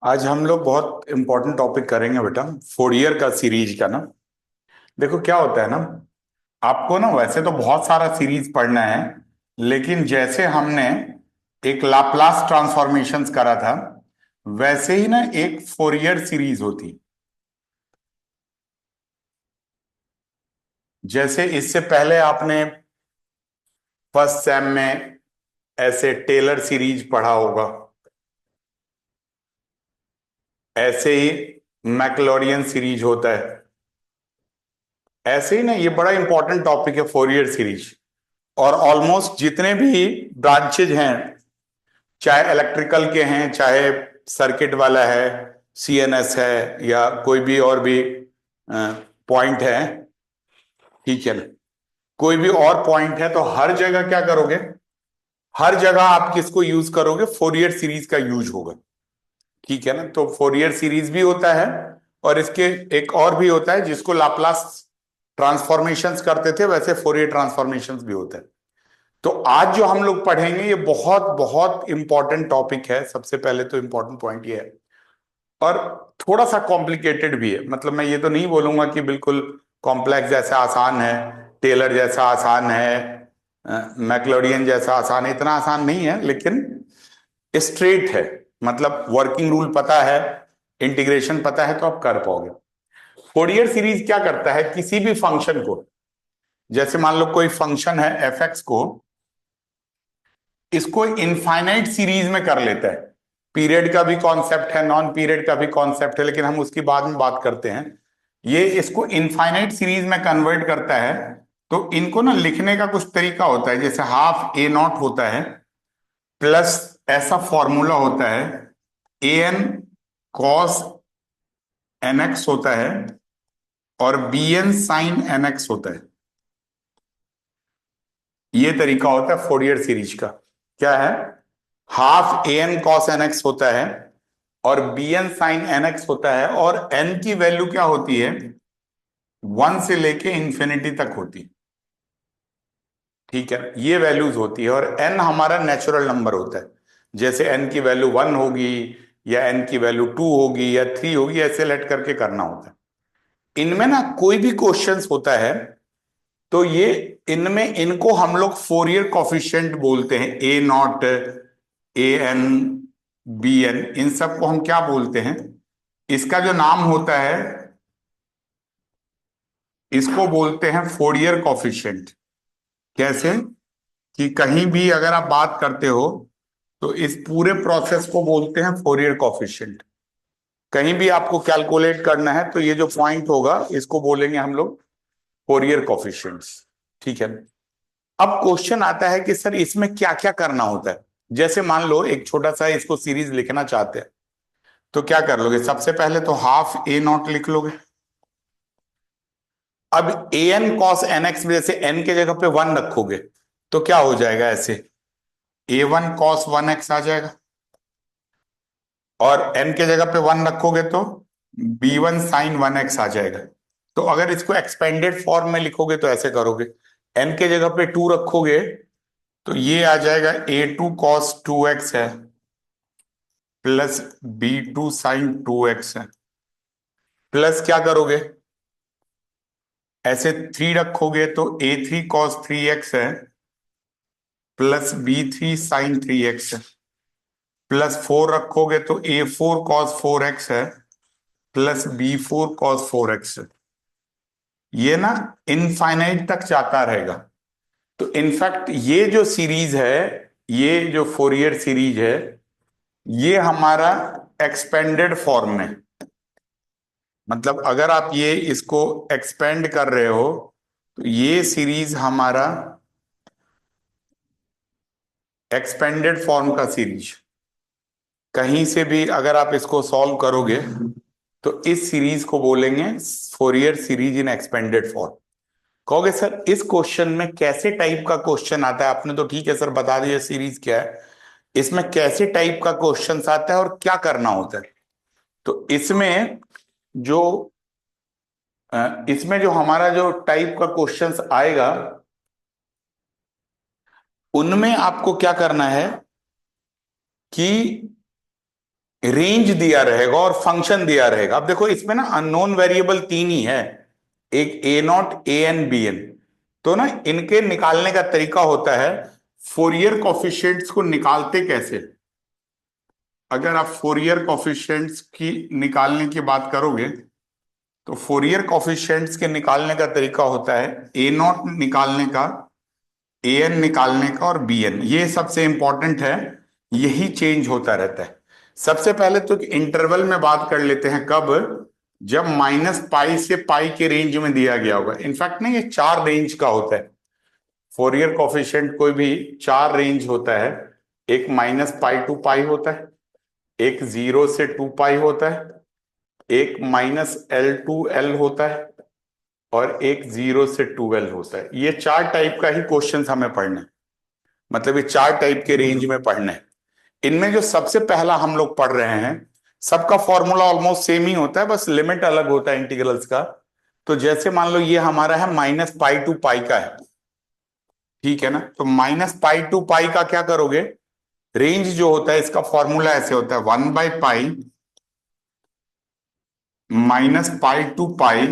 आज हम लोग बहुत इंपॉर्टेंट टॉपिक करेंगे बेटा। फोरियर का सीरीज का ना। देखो क्या होता है ना। आपको ना वैसे तो बहुत सारा सीरीज पढ़ना है, लेकिन जैसे हमने एक लाप्लास ट्रांसफॉर्मेशंस करा था, वैसे ही ना एक फोरियर सीरीज होती। जैसे इससे पहले आपने फर्स्ट सेम में ऐसे टेलर सीरीज पढ़ा होगा, ऐसे ही मैक्लॉरियन सीरीज होता है। ऐसे ही ना ये बड़ा इंपॉर्टेंट टॉपिक है फोरियर सीरीज। और ऑलमोस्ट जितने भी ब्रांचेज हैं, चाहे इलेक्ट्रिकल के हैं, चाहे सर्किट वाला है, सीएनएस है, या कोई भी और भी पॉइंट है, ठीक है ना, कोई भी और पॉइंट है, तो हर जगह क्या करोगे? हर जगह आप किसको यूज करोगे? फोरियर सीरीज का यूज होगा। ठीक है ना। तो फोरियर सीरीज भी होता है, और इसके एक और भी होता है जिसको लाप्लास ट्रांसफॉर्मेशंस करते थे, वैसे फोरियर ट्रांसफॉर्मेशंस भी होता है। तो आज जो हम लोग पढ़ेंगे ये बहुत बहुत इंपॉर्टेंट टॉपिक है। सबसे पहले तो इंपॉर्टेंट पॉइंट ये है, और थोड़ा सा कॉम्प्लिकेटेड भी है। मतलब मैं ये तो नहीं बोलूंगा कि बिल्कुल कॉम्प्लेक्स जैसा आसान है, टेलर जैसा आसान है, मैक्लोडियन जैसा आसान है, इतना आसान नहीं है, लेकिन स्ट्रेट है। मतलब वर्किंग रूल पता है, इंटीग्रेशन पता है, तो आप कर पाओगे। फोरियर सीरीज क्या करता है? किसी भी फंक्शन को, जैसे मान लो कोई फंक्शन है एफ एक्स को, इसको इनफाइनाइट सीरीज में कर लेता है। पीरियड का भी कॉन्सेप्ट है, नॉन पीरियड का भी कॉन्सेप्ट है, लेकिन हम उसकी बाद में बात करते हैं। ये इसको इनफाइनाइट सीरीज में कन्वर्ट करता है। तो इनको ना लिखने का कुछ तरीका होता है, जैसे हाफ ए नॉट होता है, प्लस ऐसा फॉर्मूला होता है, A N cos N x होता है, और B N sine N x होता है। ये तरीका होता है फोरियर सीरीज का। क्या है? Half A N cos N x होता है, और B N sine N x होता है, और एन की वैल्यू क्या होती है? 1 से लेके इंफिनिटी तक होती है। ठीक है, ये वैल्यूज होती है, और एन हमारा नेचुरल नंबर होता है। जैसे एन की वैल्यू 1 होगी, या एन की वैल्यू 2 होगी, या 3 होगी, ऐसे लेट करके करना होता है। इनमें ना कोई भी क्वेश्चंस होता है, तो ये इनमें इनको हम लोग फोरियर कॉफिशिएंट बोलते हैं। A naught, a n, b n, इन सब को हम क्या बोलते हैं? इसका जो नाम होता है, इसको बोलते हैं फोरियर कॉफिशिएंट। कैसे? कि कहीं भी अगर आप बात करते हो, तो इस पूरे प्रोसेस को बोलते हैं फोरियर कॉफिशिएंट। कहीं भी आपको कैलकुलेट करना है, तो ये जो पॉइंट होगा इसको बोलेंगे हम लोग फोरियर कॉफिशिएंट्स। ठीक है। अब क्वेश्चन आता है कि सर इसमें क्या क्या करना होता है। जैसे मान लो एक छोटा सा इसको सीरीज लिखना चाहते हैं, तो क्या कर लोगे? सबसे पहले तो हाफ ए नॉट लिख लोगे। अब A N cos N x में जैसे एन के जगह पे 1 रखोगे, तो क्या हो जाएगा? ऐसे ए वन कॉस 1 एक्स आ जाएगा, और एन के जगह पे 1 रखोगे तो बी वन साइन 1 एक्स आ जाएगा। तो अगर इसको एक्सपेंडेड फॉर्म में लिखोगे तो ऐसे करोगे, एन के जगह पे 2 रखोगे, तो ये आ जाएगा ए टू कॉस 2 एक्स है, plus B two sine 2 X है। प्लस क्या करोगे? ऐसे 3 रखोगे तो ए थ्री कॉस 3 एक्स है, plus B three sine 3 X है। प्लस 4 रखोगे तो ए फोर कॉस 4 एक्स है, plus B four cos 4 X है। ये ना इनफाइनाइट तक जाता रहेगा। तो इनफैक्ट ये जो सीरीज है, ये जो फोरियर सीरीज है, ये हमारा एक्सपेंडेड फॉर्म में, मतलब अगर आप ये इसको एक्सपेंड कर रहे हो, तो ये सीरीज हमारा एक्सपेंडेड फॉर्म का सीरीज। कहीं से भी अगर आप इसको सॉल्व करोगे, तो इस सीरीज को बोलेंगे Fourier series in expanded form. कहोगे सर इस क्वेश्चन में कैसे टाइप का क्वेश्चन आता है? आपने तो ठीक है सर बता दिया सीरीज क्या है, इसमें कैसे टाइप का क्वेश्चन आता है और क्या करना होता है? तो जो इसमें जो हमारा जो टाइप का क्वेश्चंस आएगा, उनमें आपको क्या करना है कि रेंज दिया रहेगा और फंक्शन दिया रहेगा। अब देखो इसमें ना अननोन वेरिएबल तीन ही है, एक a naught, a n, b n. तो ना इनके निकालने का तरीका होता है, फोरियर कॉफिशिएंट्स को निकालते कैसे। अगर आप फोरियर कॉफिशिएंट्स की निकालने की बात करोगे तो फोरियर कॉफिशिएंट्स के निकालने का तरीका होता है ए नॉट निकालने का, ए एन निकालने का और बी एन। ये सबसे इंपॉर्टेंट है, यही चेंज होता रहता है। सबसे पहले तो इंटरवल में बात कर लेते हैं, कब, जब माइनस पाई से पाई के रेंज में दिया गया होगा। इनफैक्ट ना ये चार रेंज का होता है, फोरियर कॉफिशिएंट कोई भी चार रेंज होता है। एक माइनस पाई टू पाई होता है, एक 0 से 2 पाई होता है, एक -L to L होता है, और एक 0 से 2L होता है। ये चार टाइप का ही क्वेश्चन हमें पढ़ना है, मतलब ये चार टाइप के रेंज में पढ़ना है। इनमें जो सबसे पहला हम लोग पढ़ रहे हैं, सबका फॉर्मूला ऑलमोस्ट सेम ही होता है, बस लिमिट अलग होता है इंटीग्रल्स का। तो जैसे मान लो ये हमारा है -पाई टू पाई का है, ठीक है ना। तो -पाई टू पाई का क्या करोगे, रेंज जो होता है इसका फॉर्मूला ऐसे होता है, 1/पाई -पाई टू पाई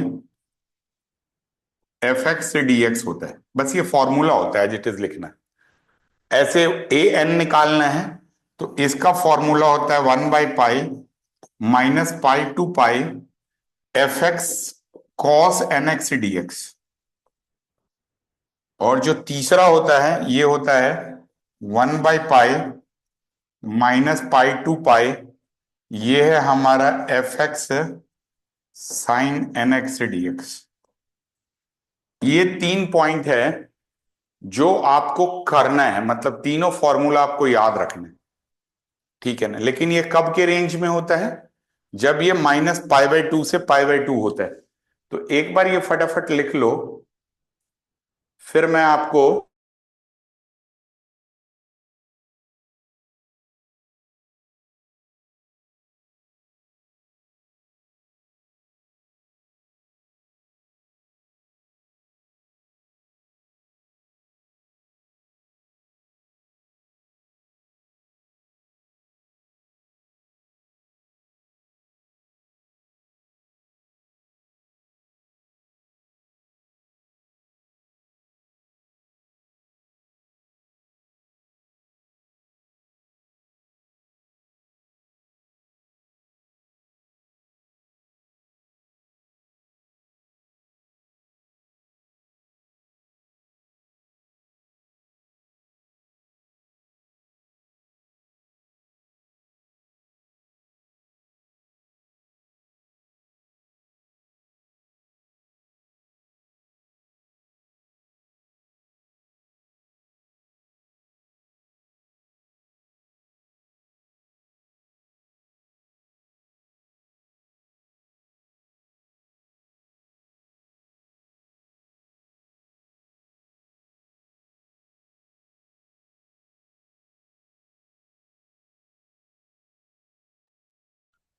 fx से dx होता है। बस ये फॉर्मूला होता है, एज इट इज लिखना है। ऐसे ए एन निकालना है तो इसका फॉर्मूला होता है 1/पाई -पाई to pi fx cos nx dx। और जो तीसरा होता है ये होता है 1/पाई -पाई टू पाई, ये है हमारा fx sin nx dx। ये तीन पॉइंट है जो आपको करना है, मतलब तीनों फॉर्मूला आपको याद रखना है, ठीक है ना। लेकिन ये कब के रेंज में होता है, जब ये -पाई/2 से पाई/2 होता है। तो एक बार ये फटाफट लिख लो, फिर मैं आपको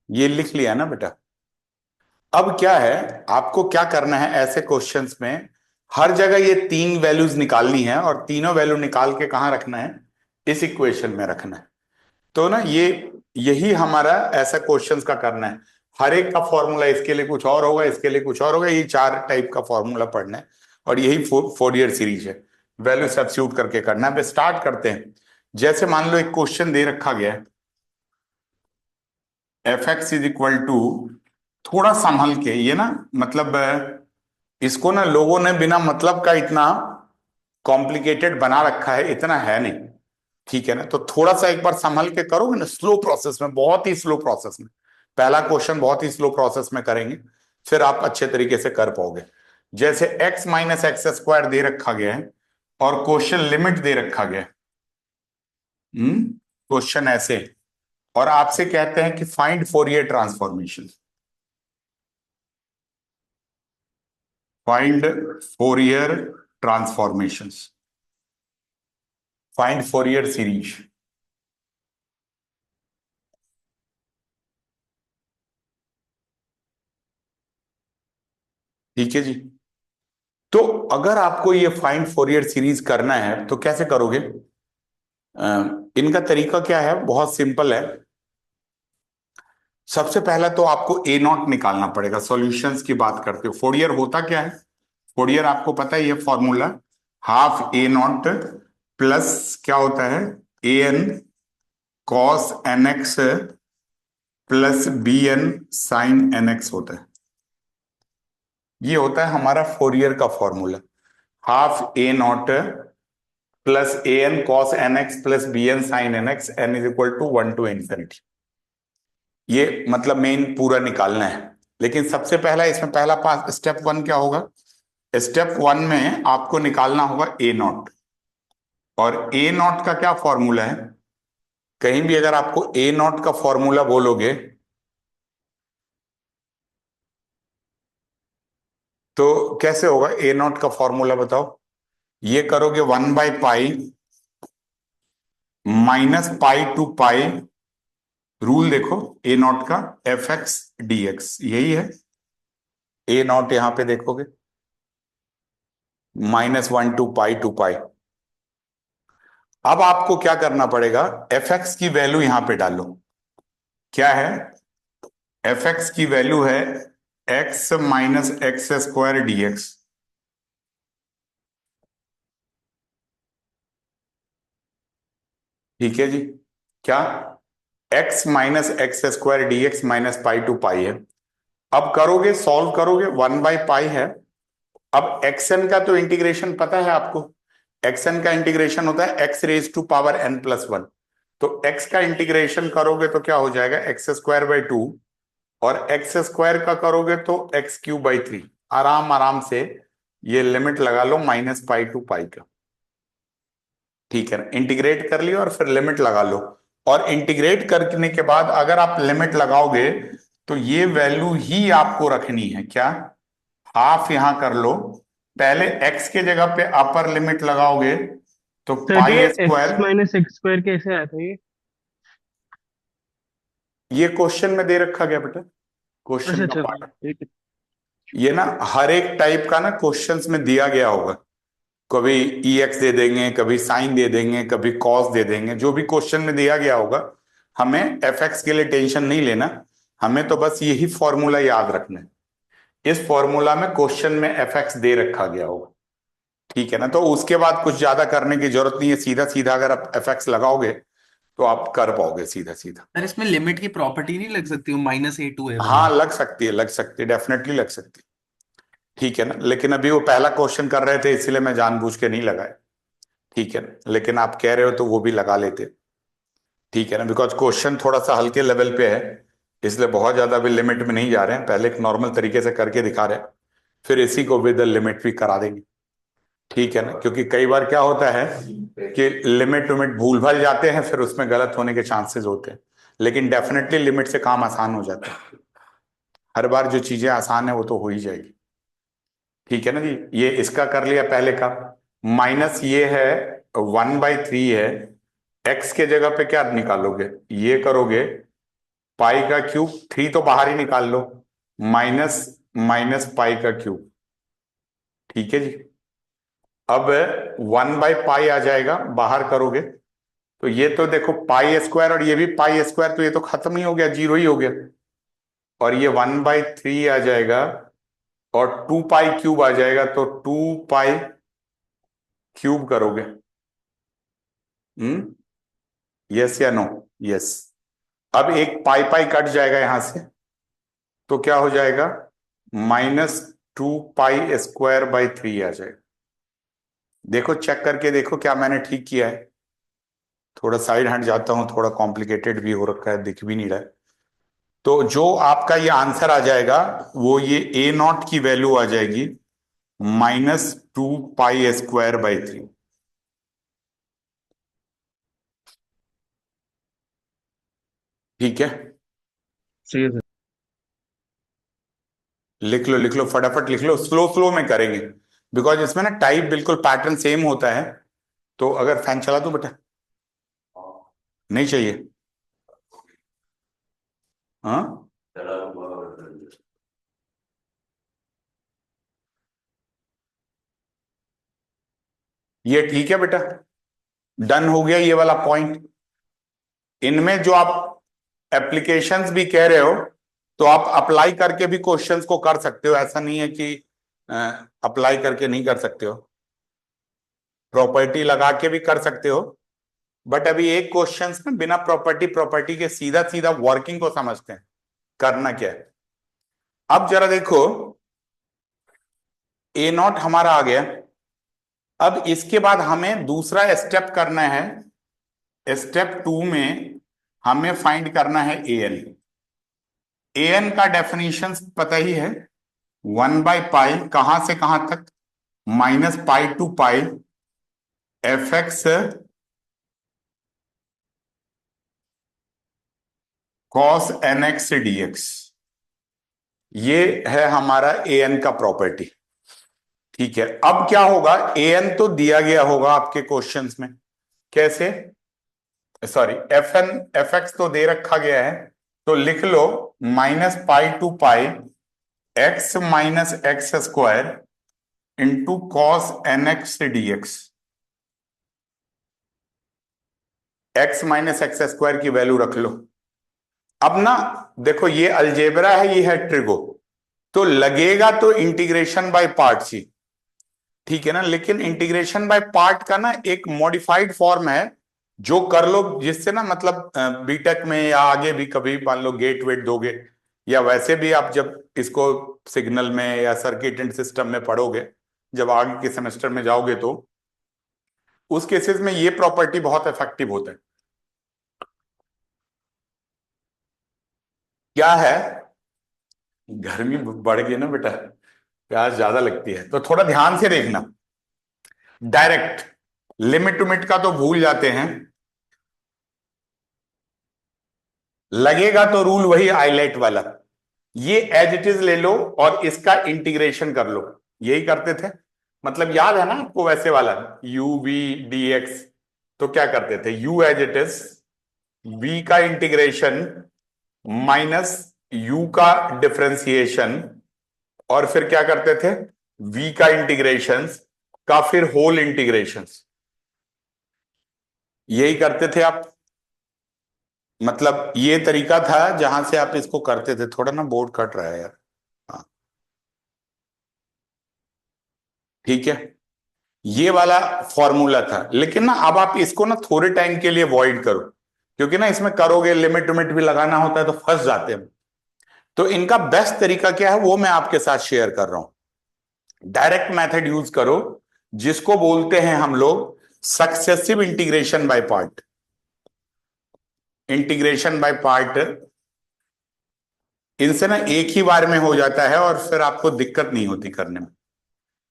ये लिख लिया ना बेटा। अब क्या है, आपको क्या करना है ऐसे क्वेश्चंस में, हर जगह ये तीन वैल्यूज निकालनी है और तीनों वैल्यू निकाल के कहाँ रखना है, इस इक्वेशन में रखना है। तो ना ये यही हमारा ऐसा क्वेश्चंस का करना है। हर एक का फॉर्मूला इसके लिए कुछ और होगा, इसके लिए कुछ और होगा, ये चार टाइप का फॉर्मूला पढ़ना है और यही फोरियर सीरीज है, वैल्यू सब्स्टिट्यूट करके करना है। अब स्टार्ट करते हैं। जैसे मान लो एक क्वेश्चन दे रखा गया है, f(x)=, थोड़ा संभल के ये ना, मतलब इसको ना लोगों ने बिना मतलब का इतना कॉम्प्लिकेटेड बना रखा है, इतना है नहीं, ठीक है ना। तो थोड़ा सा एक बार संभल के करोगे ना, स्लो प्रोसेस में, बहुत ही स्लो प्रोसेस में, पहला क्वेश्चन बहुत ही स्लो प्रोसेस में करेंगे, फिर आप अच्छे तरीके से कर पाओगे। जैसे x-x² दे रखा गया है और क्वेश्चन लिमिट दे रखा गया है, क्वेश्चन ऐसे, और आपसे कहते हैं कि find Fourier transformation, find Fourier transformations, find Fourier series, ठीक है जी। तो अगर आपको ये फाइंड फोरियर सीरीज करना है तो कैसे करोगे, इनका तरीका क्या है, बहुत सिंपल है। सबसे पहला तो आपको ए नॉट निकालना पड़ेगा। सॉल्यूशंस की बात करते हो, फोरियर होता क्या है? फोरियर आपको पता है, ये formula half a naught plus क्या होता है, A N cos N x plus b N sine N x होता है। ये होता है हमारा फोरियर का formula, half a naught plus a N cos N x plus b N sine N x, n is equal to 1 to infinity. ये मतलब main पूरा निकालना है। लेकिन सबसे पहला इसमें पहला पास स्टेप वन क्या होगा? स्टेप वन में आपको निकालना होगा ए नॉट। और ए नॉट का क्या फॉर्मूला है? कहीं भी अगर आपको ए नॉट का फॉर्मूला बोलोगे तो कैसे होगा? ए नॉट का फॉर्मूला बताओ। ये करोगे 1/पाई minus pi to pi, rule देखो ए नॉट का, एफ एक्स डी एक्स, यही है। ए नॉट यहां पे देखोगे -1 टू पाई। अब आपको क्या करना पड़ेगा? एफ एक्स की वैल्यू यहां पे डालो। क्या है? एफ एक्स की वैल्यू है x minus x square d x. ठीक है जी। क्या? X minus x square d x minus pi to pi है। अब करोगे, सॉल्व करोगे, 1/पाई है। अब एक्सएन का तो इंटीग्रेशन पता है आपको। एक्सएन का इंटीग्रेशन होता है x raise to power n plus one. तो एक्स का इंटीग्रेशन करोगे तो क्या हो जाएगा? X square by two. और एक्स स्क्वायर का करोगे तो एक्स क्यूब बाई थ्री। आराम आराम से ये लिमिट लगा लो -पाई टू पाई का। ठीक है ना? इंटीग्रेट कर लिया और फिर लिमिट लगा लो। और इंटीग्रेट करने के बाद अगर आप लिमिट लगाओगे तो ये वैल्यू ही आपको रखनी है। क्या? हाफ यहां कर लो। पहले एक्स के जगह पे अपर लिमिट लगाओगे तो सर ये pi x square. Minus x square कैसे आया था ये? ये क्वेश्चन में दे रखा गया बेटा, अच्छा क्वेश्चन का अच्छा, पार्ट। ठीक है। ये ना हर एक टाइप का ना क्वेश्चंस में दिया गया होगा। कभी ई एक्स दे देंगे, कभी साइन दे देंगे, कभी कॉस दे देंगे। जो भी क्वेश्चन में दिया गया होगा, हमें एफ एक्स के लिए टेंशन नहीं लेना। हमें तो बस यही फॉर्मूला याद रखना है। इस फॉर्मूला में क्वेश्चन में एफ एक्स दे रखा गया होगा। ठीक है ना? तो उसके बाद कुछ ज्यादा करने की जरूरत नहीं है। सीधा सीधा अगर आप एफ एक्स लगाओगे तो आप कर पाओगे सीधा सीधा। सर इसमें लिमिट की प्रॉपर्टी नहीं लग सकती, वो -A2 है हाँ वाली? लग सकती है, लग सकती है, डेफिनेटली लग सकती है। ठीक है ना? लेकिन अभी वो पहला क्वेश्चन कर रहे थे इसलिए मैं जानबूझ के नहीं लगाया। ठीक है ना? लेकिन आप कह रहे हो तो वो भी लगा लेते। ठीक है ना? बिकॉज क्वेश्चन थोड़ा सा हल्के लेवल पे है, इसलिए बहुत ज्यादा भी लिमिट में नहीं जा रहे हैं। पहले एक नॉर्मल तरीके से करके दिखा रहे हैं, फिर इसी को विद लिमिट भी करा देंगे। ठीक है ना? क्योंकि कई बार क्या होता है कि लिमिट विमिट भूल भाल जाते हैं, फिर उसमें गलत होने के चांसेस होते हैं। लेकिन डेफिनेटली लिमिट से काम आसान हो जाता है। हर बार जो चीजें आसान है वो तो हो ही जाएगी। ठीक है ना जी? ये इसका कर लिया पहले का। माइनस ये है 1/3 है। एक्स के जगह पे क्या निकालोगे? ये करोगे पाई का क्यूब, थ्री तो बाहर ही निकाल लो, माइनस माइनस पाई का क्यूब। ठीक है जी। अब 1/पाई आ जाएगा, बाहर करोगे तो ये तो देखो पाई स्क्वायर, और ये भी पाई स्क्वायर, तो ये तो खत्म ही हो गया, जीरो ही हो गया। और ये 1/3 आ जाएगा और 2 पाई क्यूब आ जाएगा, तो 2 पाई क्यूब करोगे। हम्म, यस या नो? यस। अब एक पाई पाई कट जाएगा यहां से, तो क्या हो जाएगा? -2 पाई स्क्वायर बाई 3 आ जाएगा। देखो चेक करके देखो क्या मैंने ठीक किया है। थोड़ा साइड हट जाता हूं, थोड़ा कॉम्प्लिकेटेड भी हो रखा है, दिख भी नहीं रहा है। तो जो आपका ये आंसर आ जाएगा वो ये ए नॉट की वैल्यू आ जाएगी -2 पाई स्क्वायर बाई 3। ठीक है? सही है सर। लिख लो लिख लो, फटाफट लिख लो, स्लो स्लो में करेंगे। बिकॉज इसमें ना टाइप बिल्कुल पैटर्न सेम होता है। तो अगर फैन चला दो बेटा, नहीं चाहिए? हाँ, ये ठीक है बेटा, डन हो गया ये वाला पॉइंट। इनमें जो आप एप्लीकेशंस भी कह रहे हो तो आप अप्लाई करके भी क्वेश्चंस को कर सकते हो, ऐसा नहीं है कि अप्लाई करके नहीं कर सकते हो, प्रॉपर्टी लगा के भी कर सकते हो। बट अभी एक क्वेश्चंस में बिना प्रॉपर्टी के सीधा सीधा वर्किंग को समझते हैं, करना क्या है। अब जरा देखो, ए नॉट हमारा आ गया। अब इसके बाद हमें दूसरा स्टेप करना है। स्टेप 2 में हमें फाइंड करना है ए एन। ए एन का डेफिनेशन पता ही है, 1/पाई कहां से कहां तक, -पाई to pi f x cos N x d x. ये है हमारा ए एन का प्रॉपर्टी। ठीक है, अब क्या होगा, ए एन तो दिया गया होगा आपके क्वेश्चंस में, कैसे, sorry f n f x तो दे रखा गया है, तो लिख लो -पाई to pi x minus x square into cos N x d x. X minus x square की वैल्यू रख लो। अब ना देखो, ये अलजेब्रा है, ये है ट्रिगो, तो लगेगा तो इंटीग्रेशन बाय पार्ट्स ही, ठीक है ना। लेकिन इंटीग्रेशन बाय पार्ट का ना एक मॉडिफाइड फॉर्म है जो कर लो, जिससे ना मतलब बीटेक में या आगे भी कभी मान लो गेट वेट दोगे, या वैसे भी आप जब इसको सिग्नल में या सर्किट एंड सिस्टम में पढ़ोगे, जब आगे के सेमेस्टर में जाओगे, तो उस केसेस में ये प्रॉपर्टी बहुत इफेक्टिव होता है। क्या है, गर्मी बढ़ गई ना बेटा, प्यास ज्यादा लगती है, तो थोड़ा ध्यान से देखना। डायरेक्ट लिमिट टू मिट का तो भूल जाते हैं, लगेगा तो रूल वही हाईलाइट वाला, ये एज इट इज ले लो और इसका इंटीग्रेशन कर लो, यही करते थे। मतलब याद है ना आपको वैसे वाला यू वी डी एक्स, तो क्या करते थे, u as it is, v का इंटीग्रेशन माइनस यू का डिफरेंशिएशन, और फिर क्या करते थे, v का इंटीग्रेशन का फिर होल इंटीग्रेशन, यही करते थे आप। मतलब ये तरीका था जहां से आप इसको करते थे। थोड़ा ना बोर्ड कट रहा है यार, हाँ ठीक है, ये वाला फॉर्मूला था। लेकिन ना अब आप इसको ना थोड़े टाइम के लिए अवॉइड करो, क्योंकि ना इसमें करोगे लिमिट लिमिट भी लगाना होता है तो फंस जाते हैं। तो इनका बेस्ट तरीका क्या है वो मैं आपके साथ शेयर कर रहा हूं। डायरेक्ट मेथड यूज करो, जिसको बोलते हैं हम लोग successive integration by part. Integration by part इनसे ना एक ही बार में हो जाता है और फिर आपको दिक्कत नहीं होती करने में।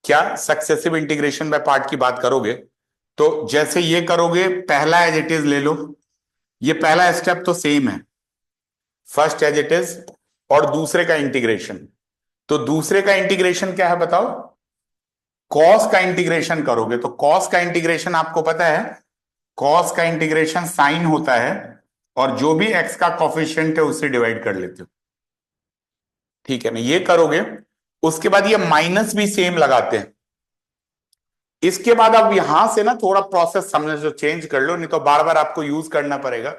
क्या सक्सेसिव इंटीग्रेशन बाय पार्ट की बात करोगे तो जैसे ये करोगे, पहला एज इट इज ले लो, ये पहला स्टेप तो सेम है, फर्स्ट एज इट इज, और दूसरे का इंटीग्रेशन। तो दूसरे का इंटीग्रेशन क्या है बताओ, कॉस का इंटीग्रेशन करोगे, तो कॉस का इंटीग्रेशन आपको पता है, कॉस का इंटीग्रेशन साइन होता है, और जो भी एक्स का कॉफिशिएंट है उससे डिवाइड कर लेते हो, ठीक है ना। ये करोगे, उसके बाद ये माइनस भी सेम लगाते हैं। इसके बाद अब यहां से ना थोड़ा प्रोसेस समझ जो चेंज कर लो, नहीं तो बार बार आपको यूज करना पड़ेगा,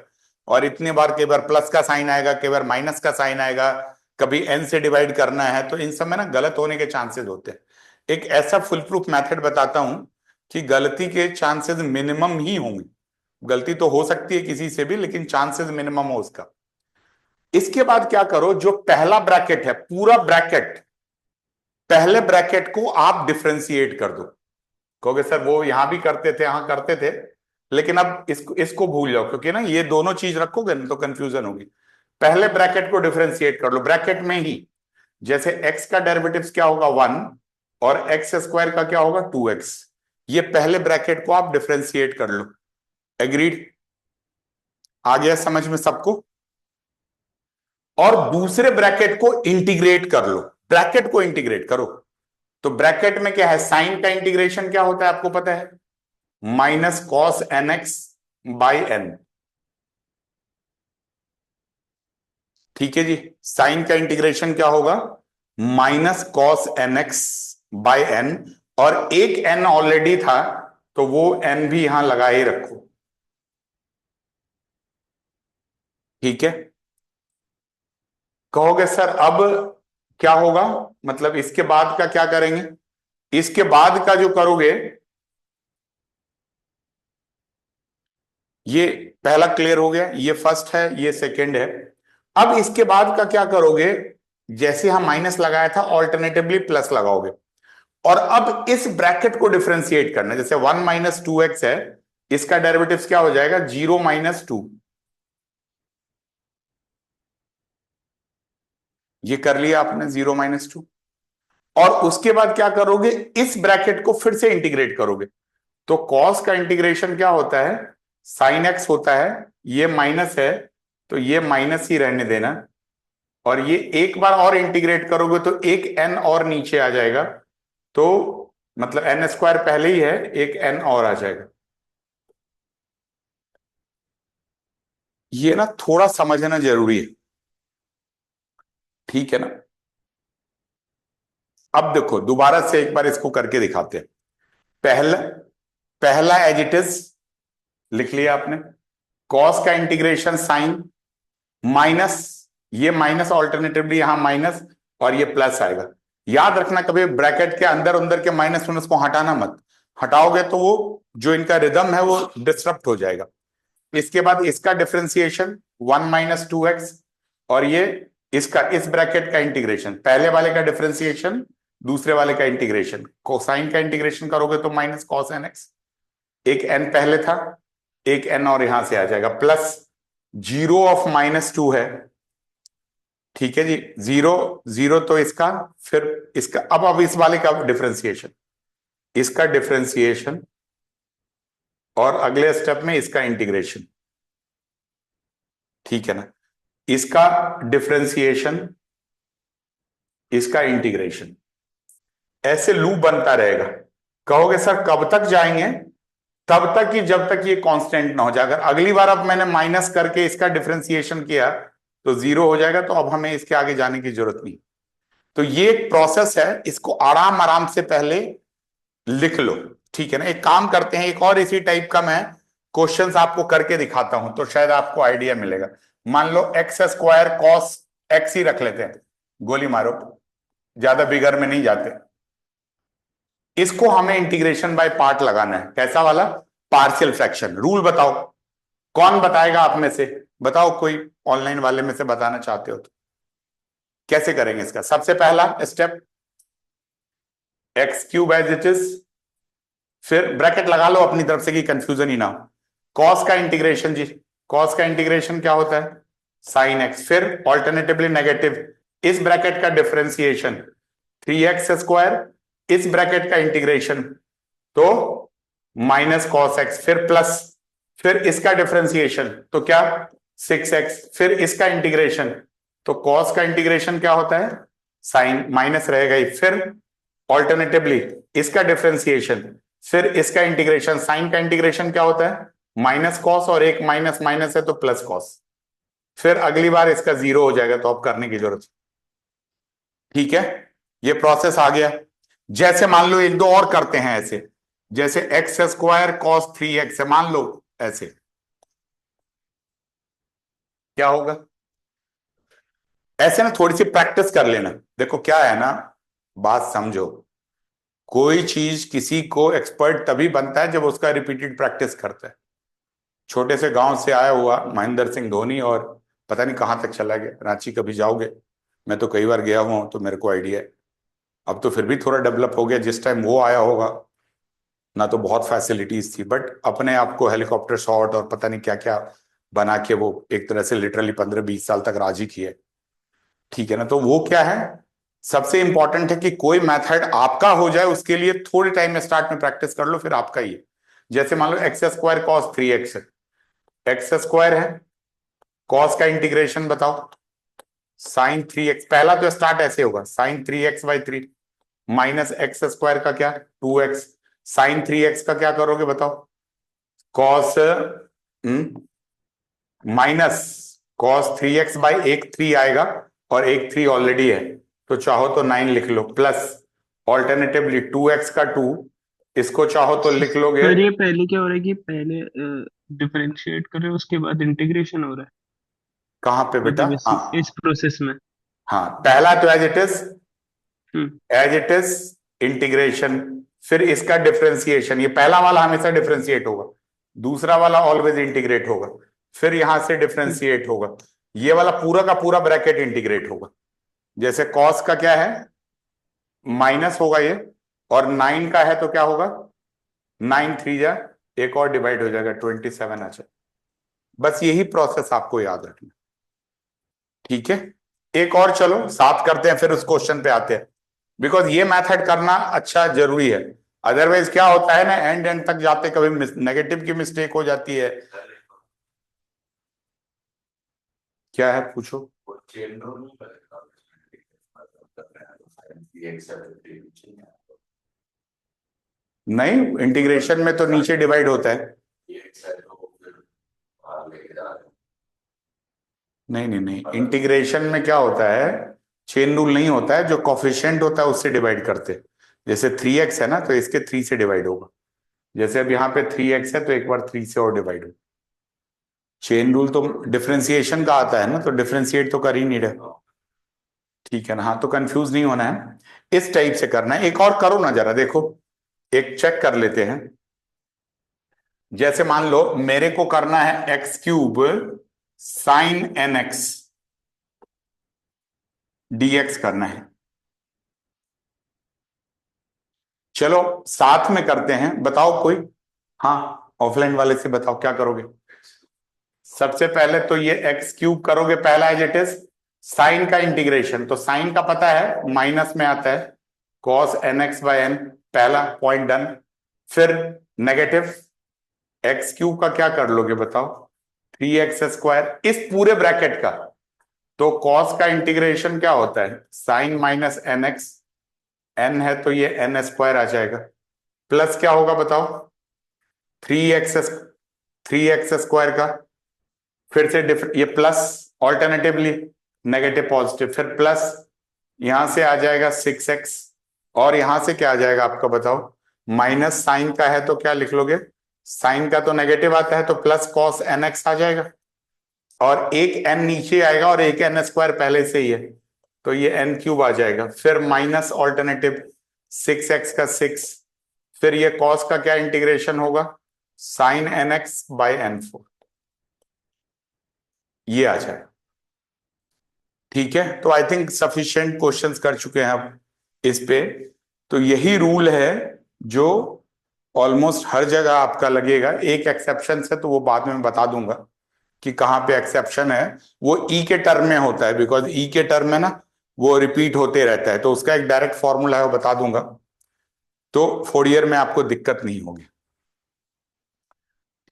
और इतने बार कई बार प्लस का साइन आएगा, कई बार माइनस का साइन आएगा, कभी एन से डिवाइड करना है, तो इन सब में ना गलत होने के चांसेस होते हैं। एक ऐसा फुल प्रूफ मेथड बताता हूं कि गलती के चांसेस मिनिमम ही होंगे, गलती तो हो सकती है किसी से भी, लेकिन चांसेस मिनिमम हो उसका। इसके बाद क्या करो, जो पहला ब्रैकेट है, पूरा ब्रैकेट, पहले ब्रैकेट को आप डिफ्रेंशिएट कर दो। कहोगे सर वो यहां भी करते थे, यहां करते थे, लेकिन अब इसको भूल जाओ, क्योंकि ना ये दोनों चीज रखोगे ना तो कंफ्यूजन होगी। पहले ब्रैकेट को डिफ्रेंशिएट कर लो, ब्रैकेट में ही जैसे x का डेरिवेटिव्स क्या होगा 1, और एक्स स्क्वायर का क्या होगा 2x, ये पहले ब्रैकेट को आप डिफ्रेंशिएट कर लो। एग्रीड, आ गया समझ में सबको। और दूसरे ब्रैकेट को इंटीग्रेट कर लो, ब्रैकेट को इंटीग्रेट करो। तो ब्रैकेट में क्या है, साइन का इंटीग्रेशन क्या होता है आपको पता है, minus cos N x by n, ठीक है जी। साइन का इंटीग्रेशन क्या होगा, minus cos N x by n, और एक एन ऑलरेडी था तो वो एन भी यहां लगा ही रखो, ठीक है। कहोगे सर अब क्या होगा, मतलब इसके बाद का क्या करेंगे? इसके बाद का जो करोगे, ये पहला क्लियर हो गया, ये फर्स्ट है, ये सेकंड है। अब इसके बाद का क्या करोगे? जैसे हम माइनस लगाया था, ऑल्टरनेटिवली प्लस लगाओगे। और अब इस ब्रैकेट को डिफरेंशिएट करना है। जैसे 1 - 2x है, इसका डेरिवेटिव्स क्या हो जाएगा? 0 - 2। ये कर लिया आपने, 0 - 2। और उसके बाद क्या करोगे? इस ब्रैकेट को फिर से इंटीग्रेट करोगे। तो कॉस का इंटीग्रेशन क्या होता है? साइन एक्स होता है। ये माइनस है, तो ये माइनस ही रहने देना। और ये एक बार और इंटीग्रेट करोगे तो एक एन और नीचे आ जाएगा। तो मतलब n² पहले ही है, एक n और आ जाएगा। ये ना थोड़ा समझना जरूरी है, ठीक है ना? अब देखो दोबारा से एक बार इसको करके दिखाते हैं। पहला पहला एज इट इज लिख लिया आपने। कॉस का इंटीग्रेशन साइन माइनस, ये माइनस ऑल्टरनेटिवली यहां माइनस, और ये प्लस आएगा। याद रखना कभी ब्रैकेट के अंदर अंदर के माइनस माइनस को हटाना मत। हटाओगे तो वो जो इनका रिदम है वो डिस्टर्ब हो जाएगा। इसके बाद इसका डिफरेंशिएशन 1 - 2x, और ये इसका इस ब्रैकेट का इंटीग्रेशन, पहले वाले का डिफरेंशिएशन, दूसरे वाले का इंटीग्रेशन। कोसाइन का इंटीग्रेशन करोगे तो माइनस कॉस एन एक्स, एक एन पहले था, एक एन और यहां से आ जाएगा, प्लस 0 - 2 है। ठीक है जी, 0 0, तो इसका फिर इसका अब इस वाले का डिफरेंशिएशन, इसका डिफरेंशिएशन, और अगले स्टेप में इसका इंटीग्रेशन। ठीक है ना? इसका डिफरेंशिएशन, इसका इंटीग्रेशन, ऐसे लूप बनता रहेगा। कहोगे सर कब तक जाएंगे? तब तक कि जब तक ये कांस्टेंट ना हो जाए। अगर अगली बार अब मैंने माइनस करके इसका डिफरेंशिएशन किया तो 0 हो जाएगा, तो अब हमें इसके आगे जाने की जरूरत नहीं। तो ये एक प्रोसेस है, इसको आराम आराम से पहले लिख लो। ठीक है ना? एक काम करते हैं, एक और इसी टाइप का मैं क्वेश्चंस आपको करके दिखाता हूं, तो शायद आपको आइडिया मिलेगा। मान लो x² cos x ही रख लेते हैं, गोली मारो, ज्यादा बिगर में नहीं जाते। इसको हमें इंटीग्रेशन बाय पार्ट लगाना है। कैसा वाला? Partial fraction. रूल बताओ, कौन बताएगा आप में से? बताओ, कोई ऑनलाइन वाले में से बताना चाहते हो तो। कैसे करेंगे इसका? सबसे पहला step, x³ as it is, फिर ब्रैकेट लगा लो अपनी तरफ से कि कंफ्यूजन ही ना हो। कॉस का इंटीग्रेशन जी, कॉस का इंटीग्रेशन क्या होता है? साइन एक्स, फिर ऑल्टरनेटिवली नेगेटिव, इस ब्रैकेट का डिफरेंशिएशन 3x², इस ब्रैकेट का इंटीग्रेशन तो माइनस कॉस एक्स, फिर प्लस, फिर इसका डिफरेंशिएशन तो क्या? 6x, फिर इसका इंटीग्रेशन तो कॉस का इंटीग्रेशन क्या होता है? साइन, माइनस रहेगा ही, फिर ऑल्टरनेटिवली इसका डिफरेंशिएशन, फिर इसका इंटीग्रेशन। साइन का इंटीग्रेशन क्या होता है? माइनस कॉस, और एक माइनस माइनस है तो प्लस कॉस। फिर अगली बार इसका 0 हो जाएगा, तो अब करने की जरूरत। ठीक है, ये प्रोसेस आ गया। जैसे मान लो एक दो और करते हैं ऐसे, जैसे x² cos 3x है, मान लो ऐसे, क्या होगा? ऐसे ना थोड़ी सी प्रैक्टिस कर लेना। देखो क्या है ना, बात समझो, कोई चीज किसी को एक्सपर्ट तभी बनता है जब उसका रिपीटेड प्रैक्टिस करता है। छोटे से गांव से आया हुआ महेंद्र सिंह धोनी, और पता नहीं कहां तक चला गया। रांची कभी जाओगे? मैं तो कई बार गया हुआ हूं, तो मेरे को आइडिया है। अब तो फिर भी थोड़ा डेवलप हो गया। जिस टाइम वो आया होगा ना, तो बहुत फैसिलिटीज थी, बट अपने आप को हेलीकॉप्टर शॉट और पता नहीं क्या क्या बना के वो एक तरह से लिटरली 15-20 साल तक राजी किए। ठीक है ना? तो वो क्या है, सबसे इंपॉर्टेंट है कि कोई मेथड आपका हो जाए, उसके लिए थोड़े टाइम में स्टार्ट में प्रैक्टिस कर लो, फिर आपका ही है। जैसे मान लो x² cos 3x, x² है, कॉस का इंटीग्रेशन बताओ, साइन 3x, पहला तो स्टार्ट ऐसे होगा, साइन 3x/3 माइनस x² का क्या? 2x, साइन 3x का क्या करोगे बताओ? कॉस माइनस कॉस 3x/एक 3 आएगा, और एक 3 ऑलरेडी है, तो चाहो तो 9 लिख लो, प्लस ऑल्टरनेटिवली 2x का 2, इसको चाहो तो लिख लोगे। सर ये पहले क्या हो रहा है कि पहले डिफरेंशिएट कर रहे हो उसके बाद इंटीग्रेशन हो रहा है, कहाँ पे बेटा? मतलब हाँ, इस प्रोसेस में। हाँ, पहला तो as it is, hmm as it is integration, फिर इसका डिफरेंशिएशन, ये पहला वाला हमेशा डिफरेंशिएट होगा, दूसरा वाला ऑलवेज इंटीग्रेट होगा, फिर यहां से हम्म डिफरेंशिएट होगा, ये वाला पूरा का पूरा ब्रैकेट इंटीग्रेट होगा। जैसे कॉस का क्या है, माइनस होगा ये, और 9 का है तो क्या होगा, 9 3 जा, एक और डिवाइड हो जाएगा 27 आ जाए। बस यही प्रोसेस आपको याद रखना, ठीक है। एक और चलो साथ करते हैं, फिर उस क्वेश्चन पे आते हैं, बिकॉज ये मेथड करना अच्छा जरूरी है। अदरवाइज क्या होता है ना, एंड एंड तक जाते कभी नेगेटिव की मिस्टेक हो जाती है। क्या है पूछो। नहीं, इंटीग्रेशन में तो नीचे डिवाइड होता है। नहीं नहीं नहीं, इंटीग्रेशन में क्या होता है, चेन रूल नहीं होता है, जो कॉफिशिएंट होता है उससे डिवाइड करते हैं। जैसे 3x है ना, तो इसके 3 से डिवाइड होगा। जैसे अब यहाँ पे 3x है तो एक बार 3 से और डिवाइड होगा। चेन रूल तो डिफरेंशिएशन का आता है ना, तो डिफरेंशिएट तो कर ही नहीं रहे, ठीक है ना। हाँ, तो कंफ्यूज नहीं होना है, इस टाइप से करना है। एक और करो ना जरा, देखो एक चेक कर लेते हैं। जैसे मान लो मेरे को करना है x³ साइन nx dx करना है। चलो साथ में करते हैं, बताओ कोई। हाँ, ऑफलाइन वाले से बताओ क्या करोगे। सबसे पहले तो ये x³ करोगे, पहला एज इट इज, साइन का इंटीग्रेशन, तो साइन का पता है माइनस में आता है, cos nx/n, पहला पॉइंट डन। फिर नेगेटिव x³ का क्या कर लोगे बताओ, 3x², इस पूरे ब्रैकेट का। तो cos का इंटीग्रेशन क्या होता है, साइन माइनस nx, n है तो ये n² आ जाएगा, प्लस क्या होगा बताओ, 3x² का, फिर से ये प्लस, ऑल्टरनेटिवली नेगेटिव पॉजिटिव, फिर प्लस, यहां से आ जाएगा 6x, और यहां से क्या आ जाएगा आपका बताओ, माइनस साइन का है तो क्या लिख लोगे, साइन का तो नेगेटिव आता है तो प्लस cos nx आ जाएगा, और एक n नीचे आएगा और एक n² पहले से ही है, तो ये n³ आ जाएगा, फिर माइनस ऑल्टरनेटिव 6x का 6, फिर ये cos का क्या इंटीग्रेशन होगा, साइन nx/n4, ये आ जाएगा। ठीक है, तो आई थिंक सफिशिएंट क्वेश्चंस कर चुके हैं अब इस पे। तो यही रूल है जो ऑलमोस्ट हर जगह आपका लगेगा, एक एक्सेप्शन है तो वो बाद में बता दूंगा कि कहाँ पे एक्सेप्शन है। वो ई के टर्म में होता है, बिकॉज ई के टर्म में ना वो रिपीट होते रहता है, तो उसका एक डायरेक्ट फॉर्मूला है वो बता दूंगा, तो फोरियर में आपको दिक्कत नहीं होगी।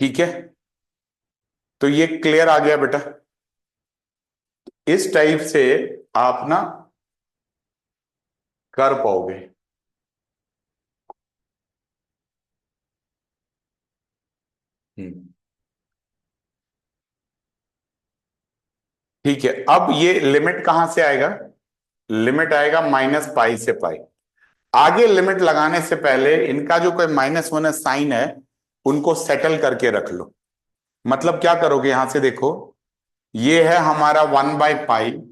ठीक है, तो ये क्लियर आ गया बेटा। इस टाइप से आप ना कर पाओगे। हम्म, ठीक है। अब ये लिमिट कहां से आएगा, लिमिट आएगा -π से π। आगे लिमिट लगाने से पहले इनका जो कोई -1 साइन है उनको सेटल करके रख लो। मतलब क्या करोगे, यहां से देखो, ये है हमारा 1/π,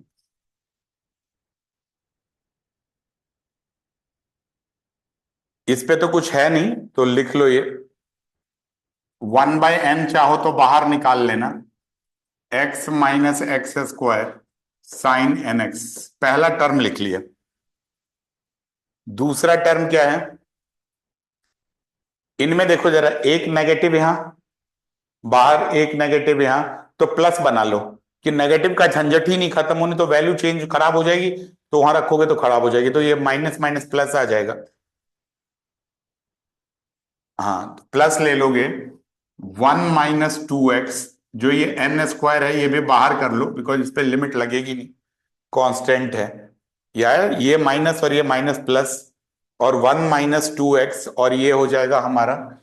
इस पे तो कुछ है नहीं तो लिख लो ये 1/n, चाहो तो बाहर निकाल लेना, x - x² साइन nx, पहला टर्म लिख लिया। दूसरा टर्म क्या है, इनमें देखो जरा, एक नेगेटिव यहां, बाहर एक नेगेटिव यहां, तो प्लस बना लो कि नेगेटिव का झंझट ही नहीं खत्म होने, तो वैल्यू चेंज खराब हो जाएगी, तो वहां रखोगे तो खराब हो जाएगी, तो ये माइनस माइनस प्लस आ जाएगा। हाँ, प्लस ले लोगे, 1 - 2x, जो ये n² है ये भी बाहर कर लो, बिकॉज इस पे लिमिट लगेगी नहीं, कांस्टेंट है यार, ये माइनस और ये माइनस प्लस, और 1 - 2x, और ये हो जाएगा हमारा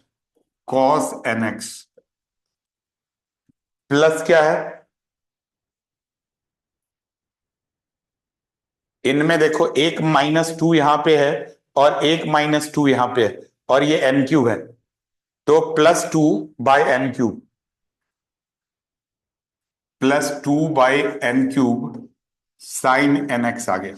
cos nx, प्लस क्या है, इनमें देखो एक -2 यहां पे है और एक -2 यहां पे है, और ये n³ है, तो +2/n³, +2/n³ sign N x आ गया।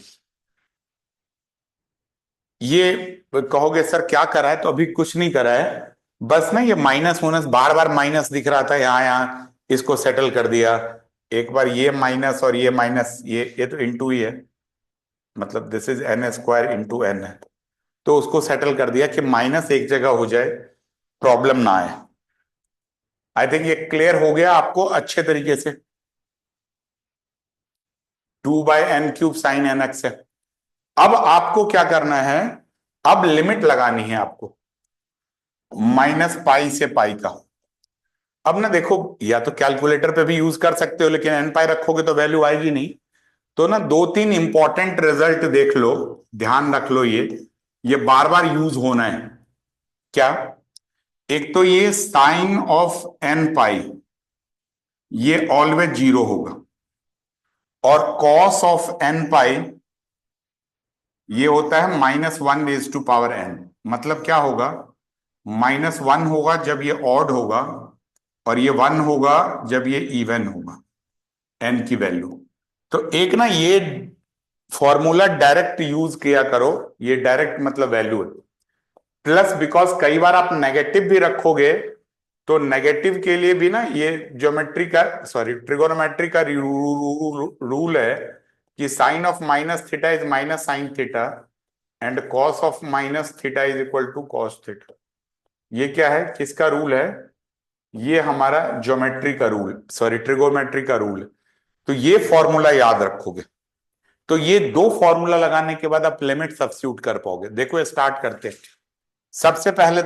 ये कहोगे सर क्या करा है, तो अभी कुछ नहीं करा है, बस ना ये माइनस माइनस बार बार माइनस दिख रहा था यहाँ यहाँ, इसको सेटल कर दिया। एक बार ये माइनस और ये माइनस, ये तो इंटू ही है, मतलब this is n square into n है, तो उसको सेटल कर दिया कि माइनस एक जगह हो जाए, प्रॉब्लम ना आए। आई थिंक ये क्लियर हो गया आपको अच्छे तरीके से। 2/n³ साइन एन एक्स है। अब आपको क्या करना है, अब लिमिट लगानी है आपको माइनस पाई से पाई का। अब ना देखो, या तो कैलकुलेटर पे भी यूज कर सकते हो, लेकिन एन पाई रखोगे तो वैल्यू आएगी नहीं। तो ना दो तीन इंपॉर्टेंट रिजल्ट देख लो, ध्यान रख लो, ये बार बार यूज होना है। क्या? एक तो ये साइन ऑफ एन पाई, ये ऑलवेज जीरो होगा, और कॉस ऑफ एन पाई ये होता है -1 रेज़ टू पावर n। मतलब क्या होगा, -1 होगा जब ये ऑड होगा, और ये 1 होगा जब ये इवन होगा, n की वैल्यू। तो एक ना ये फॉर्मूला डायरेक्ट यूज किया करो, ये डायरेक्ट मतलब वैल्यू है। प्लस बिकॉज कई बार आप नेगेटिव भी रखोगे, तो नेगेटिव के लिए भी ना ये ज्योमेट्री का, सॉरी ट्रिगोनोमेट्री का रूल है कि sine of minus theta is minus sine theta, and cos of minus theta is equal to cos theta. ये क्या है, किसका रूल है? ये हमारा ज्योमेट्री का रूल, सॉरी ट्रिगोनोमेट्री का रूल है। तो ये फॉर्मूला याद रखोगे, तो ये दो फॉर्मूला लगाने के बाद आप लिमिट सब्स्टिट्यूट कर पाओगे। देखो स्टार्ट करते हैं। सबसे पहले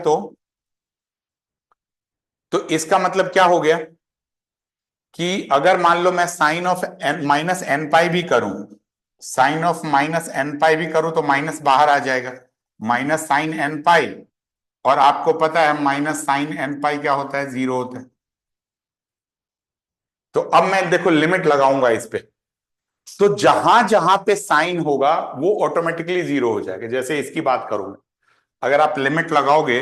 तो इसका मतलब क्या हो गया कि अगर मान लो मैं sine of n minus n pi भी करूं, sine of minus n pi भी करूं, तो माइनस बाहर आ जाएगा, माइनस साइन एन पाई। और आपको पता है माइनस साइन एन पाई क्या होता है, जीरो होता है। तो अब मैं देखो लिमिट लगाऊंगा इस पे, तो जहां जहां पे साइन होगा वो ऑटोमेटिकली जीरो हो जाएगा। जैसे इसकी बात करूंगा, अगर आप लिमिट लगाओगे,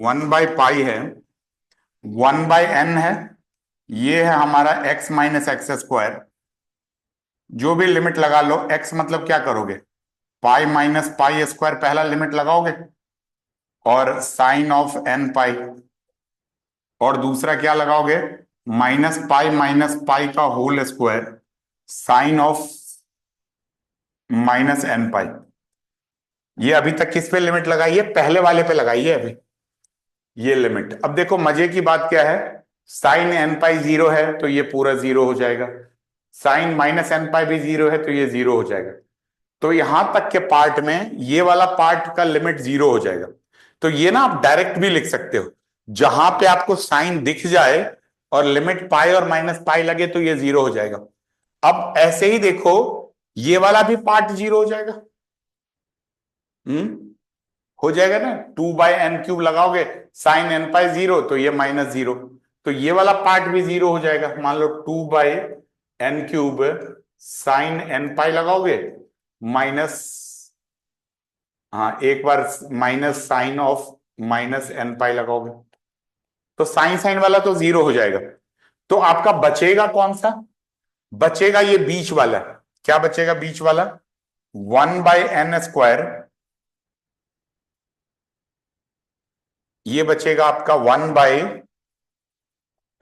1/पाई है, 1/n है, ये है हमारा x माइनस एक्स स्क्वायर। जो भी लिमिट लगा लो, x मतलब क्या करोगे, पाई माइनस पाई स्क्वायर पहला लिमिट लगाओगे, और साइन ऑफ n पाई, और दूसरा क्या लगाओगे, माइनस पाई का whole square, sine of -n pi. ये अभी तक किस पे लिमिट लगाई है, पहले वाले पे लगाई है अभी ये लिमिट। अब देखो मजे की बात क्या है, साइन एन पाई जीरो है तो ये पूरा जीरो हो जाएगा, साइन माइनस एन पाई भी जीरो है तो ये जीरो हो जाएगा। तो यहां तक के पार्ट में ये वाला पार्ट का लिमिट जीरो हो जाएगा। तो ये ना आप डायरेक्ट भी लिख सकते हो, जहां पे आपको साइन दिख जाए और लिमिट पाई और माइनस पाई लगे तो ये जीरो हो जाएगा। अब ऐसे ही देखो, ये वाला भी पार्ट जीरो हो जाएगा। हो जाएगा ना, 2/n³ लगाओगे, साइन एन पाई जीरो तो ये -0, तो ये वाला पार्ट भी जीरो हो जाएगा। मान लो 2/n³ साइन एन पाई लगाओगे, माइनस, हाँ एक बार माइनस साइन ऑफ -n पाई लगाओगे, तो साइन साइन वाला तो जीरो हो जाएगा। तो आपका बचेगा कौन सा, बचेगा ये बीच वाला। क्या बचेगा बीच वाला, 1/n², ये बचेगा आपका 1/n²,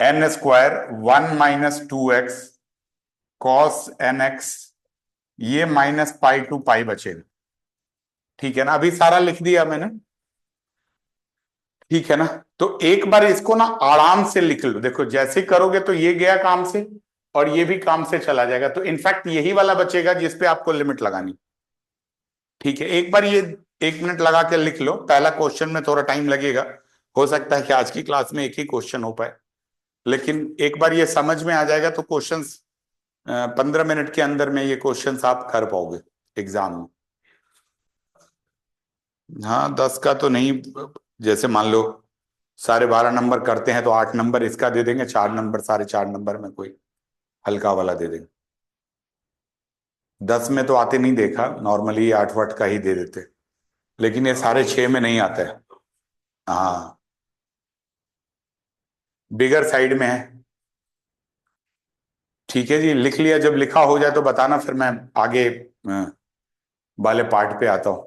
1 - 2x cos nx, ये -π/π बचेगा। ठीक है ना, अभी सारा लिख दिया मैंने, ठीक है ना। तो एक बार इसको ना आराम से लिख लो, देखो जैसे करोगे तो ये गया काम से, और ये भी काम से चला जाएगा। तो इनफैक्ट यही वाला बचेगा जिसपे आपको लिमिट लगानी। ठीक है, एक बार ये 1 मिनट लगा के लिख लो, पहला क्वेश्चन में थोड़ा टाइम लगेगा, हो सकता है कि आज की क्लास में एक ही क्वेश्चन हो पाए, लेकिन एक बार ये समझ में आ जाएगा तो क्वेश्चंस 15 मिनट के अंदर में ये क्वेश्चंस आप कर पाओगे एग्जाम में। हाँ 10 का तो नहीं, जैसे मान लो 12.5 नंबर करते हैं तो 8 नंबर इसका दे देंगे, 4 नंबर 4.5 नंबर में कोई हल्का वाला दे देंगे। 10 में तो आते नहीं देखा, नॉर्मली 8 वाट का ही दे देते, लेकिन ये 6.5 में नहीं आता है। हाँ बिगर साइड में है। ठीक है जी, लिख लिया। जब लिखा हो जाए तो बताना, फिर मैं आगे वाले पार्ट पे आता हूं।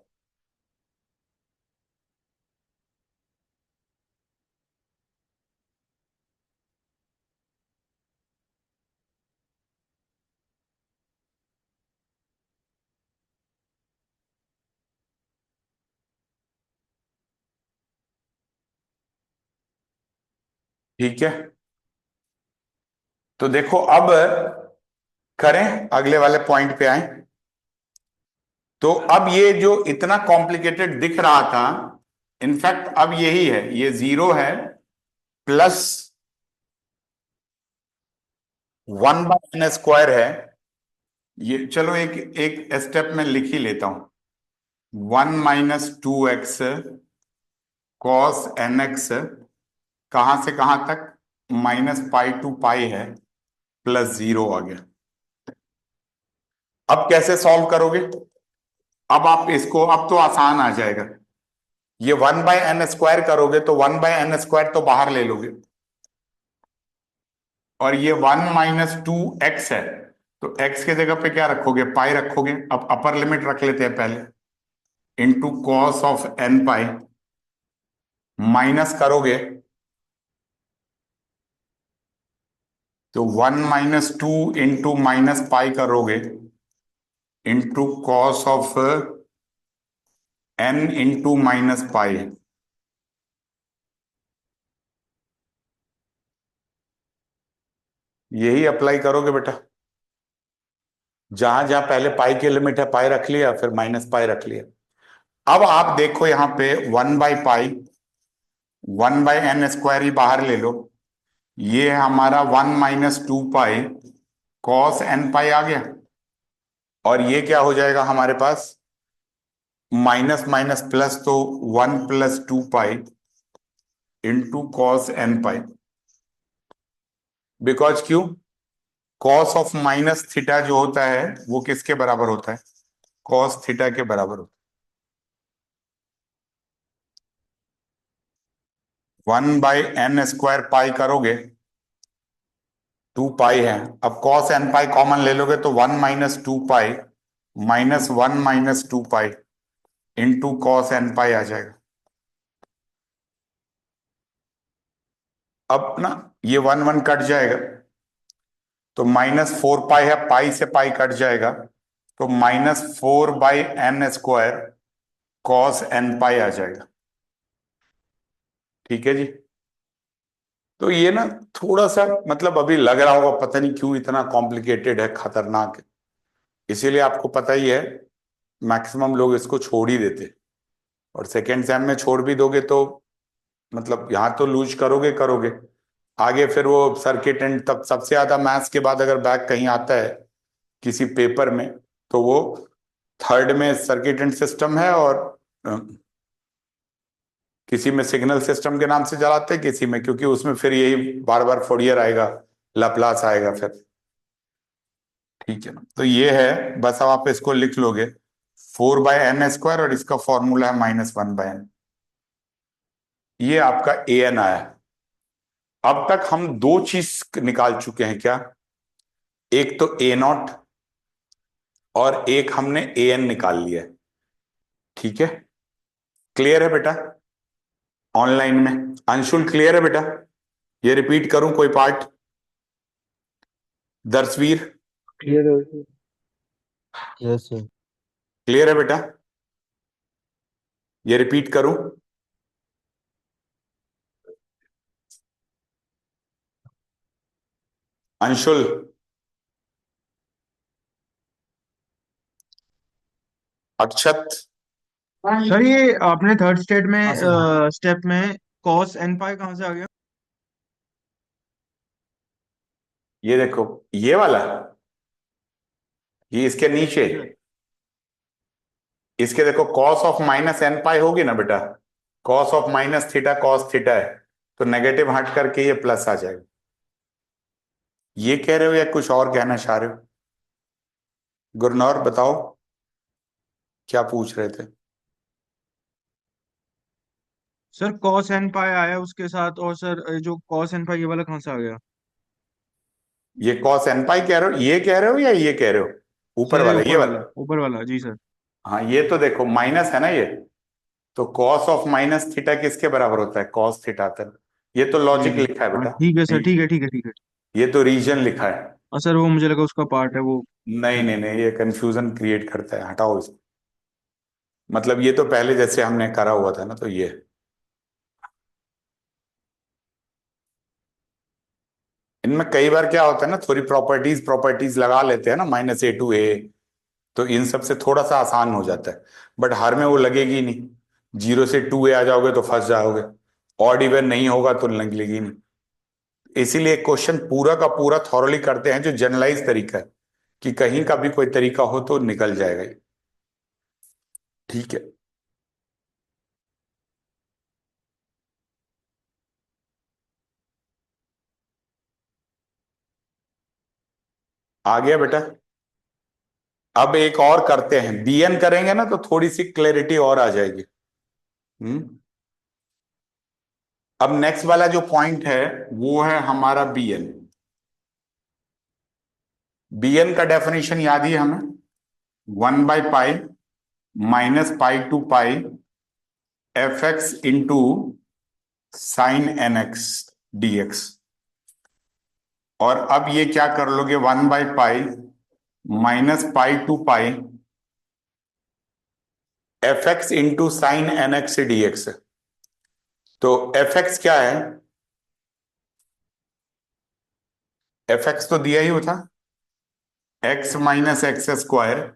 ठीक है, तो देखो अब करें, अगले वाले पॉइंट पे आए। तो अब ये जो इतना कॉम्प्लिकेटेड दिख रहा था, इनफैक्ट अब यही है, ये जीरो है प्लस 1/n² है। ये चलो एक एक स्टेप में लिख ही लेता हूं। 1 - 2x कॉस nx, कहां से कहां तक, -π to π है, प्लस जीरो आ गया। अब कैसे सॉल्व करोगे? अब आप इसको, अब तो आसान आ जाएगा। ये 1/n² करोगे तो 1/n² तो बाहर ले लोगे, और ये 1 - 2x है, तो x के जगह पे क्या रखोगे, पाई रखोगे। अब अपर लिमिट रख लेते हैं पहले, into cos of n π, minus करोगे तो 1 - 2 इंटू -π करोगे, into cos of n into -π। यही अप्लाई करोगे बेटा, जहां जहां पहले पाई की लिमिट है पाई रख लिया, फिर -π रख लिया। अब आप देखो यहां पे 1/π, 1/n² ही बाहर ले लो, ये हमारा 1 - 2π कॉस n π आ गया। और ये क्या हो जाएगा हमारे पास, माइनस माइनस प्लस, तो 1 + 2π इंटू कॉस n π। बिकॉज क्यों, कॉस ऑफ माइनस थीटा जो होता है वो किसके बराबर होता है, कॉस थीटा के बराबर होता है। 1/n² करोगे, 2π है। अब कॉस n π कॉमन ले लोगे तो 1 - 2π -1 - 2π इंटू कॉस n π आ जाएगा। अब ना ये 1 1 कट जाएगा, तो -4π है, पाई से पाई कट जाएगा, तो -4/n² कॉस n π आ जाएगा। ठीक है जी। तो ये ना थोड़ा सा मतलब अभी लग रहा होगा पता नहीं क्यों इतना कॉम्प्लिकेटेड है, खतरनाक है, इसीलिए आपको पता ही है मैक्सिमम लोग इसको छोड़ ही देते। और सेकेंड सेम में छोड़ भी दोगे तो मतलब यहाँ तो लूज करोगे करोगे, आगे फिर वो सर्किट एंड, तब सबसे ज्यादा मैथ्स के बाद अगर बैक कहीं आता है किसी पेपर में, तो वो थर्ड में सर्किट एंड सिस्टम है, और किसी में सिग्नल सिस्टम के नाम से चलाते हैं, किसी में, क्योंकि उसमें फिर यही बार बार फोरियर आएगा, लाप्लास आएगा फिर। ठीक है ना, तो ये है, बस अब आप इसको लिख लोगे 4/n², और इसका फॉर्मूला है -1/n। ये आपका an आया। अब तक हम दो चीज निकाल चुके हैं, क्या, एक तो a0 और एक हमने an निकाल लिया है। ठीक है, क्लियर है बेटा, ऑनलाइन में अंशुल क्लियर है बेटा? ये रिपीट करूं कोई पार्ट, दर्शवीर क्लियर है। Yes sir. क्लियर है बेटा? ये रिपीट करूं, अंशुल, अक्षत? सर ये आपने थर्ड स्टेट में हाँ सर। स्टेप में कॉस एन पाई कहाँ से आ गया? ये देखो, ये वाला, ये इसके नीचे, इसके देखो कॉस ऑफ -n π होगी ना बेटा, कॉस ऑफ -θ कॉस थीटा है, तो नेगेटिव हट करके ये प्लस आ जाएगा। ये कह रहे हो या कुछ और कहना चाह रहे हो? गुरनौर बताओ, क्या पूछ रहे थे? सर कॉस एन पाई आया उसके साथ, और सर जो कॉस एन पाई ये वाला कहाँ से आ गया? ये cos n पाई कह रहे हो, ये कह रहे हो या ये कह रहे हो, ऊपर सर ये वाला, ये वाला? ऊपर वाला जी सर। हाँ, ये तो देखो माइनस है ना ये, तो cos ऑफ माइनस थीटा किसके बराबर होता है, cos थीटा तक। ये तो जी लॉजिक जी लिखा है हाँ बेटा। ठीक है सर, नहीं, ठीक है ठीक है ठीक है। ये तो रीजन लिखा है। हाँ सर, वो मुझे लगा उसका पार्ट है वो। नहीं नहीं नहीं, ये कंफ्यूजन क्रिएट करता है, हटाओ इसको। मतलब ये तो पहले जैसे हमने करा हुआ था ना, तो ये इनमें कई बार क्या होता है ना, थोड़ी प्रॉपर्टीज प्रॉपर्टीज लगा लेते हैं ना, -a to a, तो इन सब से थोड़ा सा आसान हो जाता है। बट हर में वो लगेगी नहीं, 0 से 2a आ जाओगे तो फंस जाओगे, ऑड इवन नहीं होगा तो लगेगी नहीं। इसीलिए क्वेश्चन पूरा का पूरा थॉरली करते हैं, जो जनरलाइज तरीका है, कि कहीं का भी कोई तरीका हो तो निकल जाएगा ये। ठीक है, आ गया बेटा। अब एक और करते हैं, bn करेंगे ना तो थोड़ी सी क्लैरिटी और आ जाएगी। अब नेक्स्ट वाला जो पॉइंट है वो है हमारा bn। bn का डेफिनेशन याद ही है हमें, 1/पाई -पाई to pi fx into sine nx dx। और अब ये क्या कर लोगे, 1/पाई -पाई to pi fx into sine nx dx। तो fx क्या है, fx तो दिया ही होता, x minus x square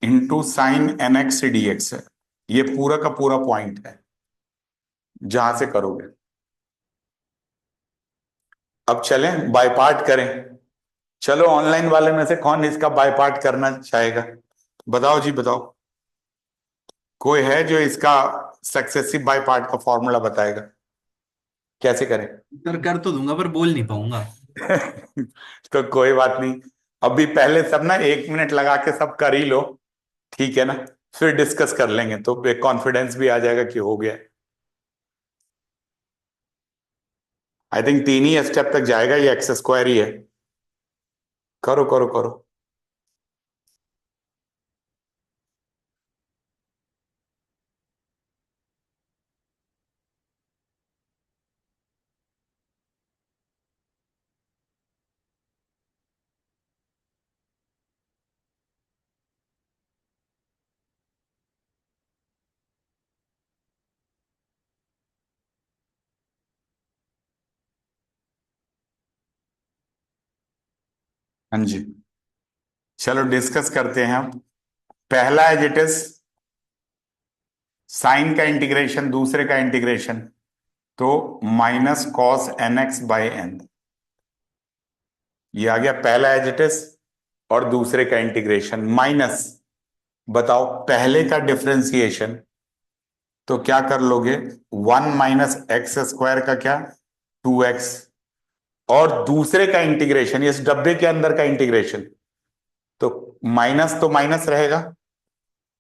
into sine nx dx है। ये पूरा का पूरा पॉइंट है जहां से करोगे। अब चलें बाय पार्ट करें। चलो, ऑनलाइन वाले में से कौन इसका बाय पार्ट करना चाहेगा, बताओ जी बताओ। कोई है जो इसका सक्सेसिव बाय पार्ट का फॉर्मूला बताएगा, कैसे करें? सर कर तो दूंगा पर बोल नहीं पाऊंगा। तो कोई बात नहीं, अभी पहले सब ना 1 मिनट लगा के सब कर ही लो, ठीक है ना, फिर डिस्कस कर लेंगे तो एक कॉन्फिडेंस भी आ जाएगा कि हो गया। आई थिंक 3 ही स्टेप तक जाएगा, ये एक्स स्क्वायर ही है। करो करो करो। हाँ जी, चलो डिस्कस करते हैं। अब पहला एज इट इज, साइन का इंटीग्रेशन, दूसरे का इंटीग्रेशन, तो -cos nx/n, ये आ गया पहला एज इट इज। और दूसरे का इंटीग्रेशन माइनस, बताओ पहले का डिफरेंशिएशन, तो क्या कर लोगे, 1 - x² का क्या, 2x। और दूसरे का इंटीग्रेशन, इस डब्बे के अंदर का इंटीग्रेशन, तो माइनस रहेगा।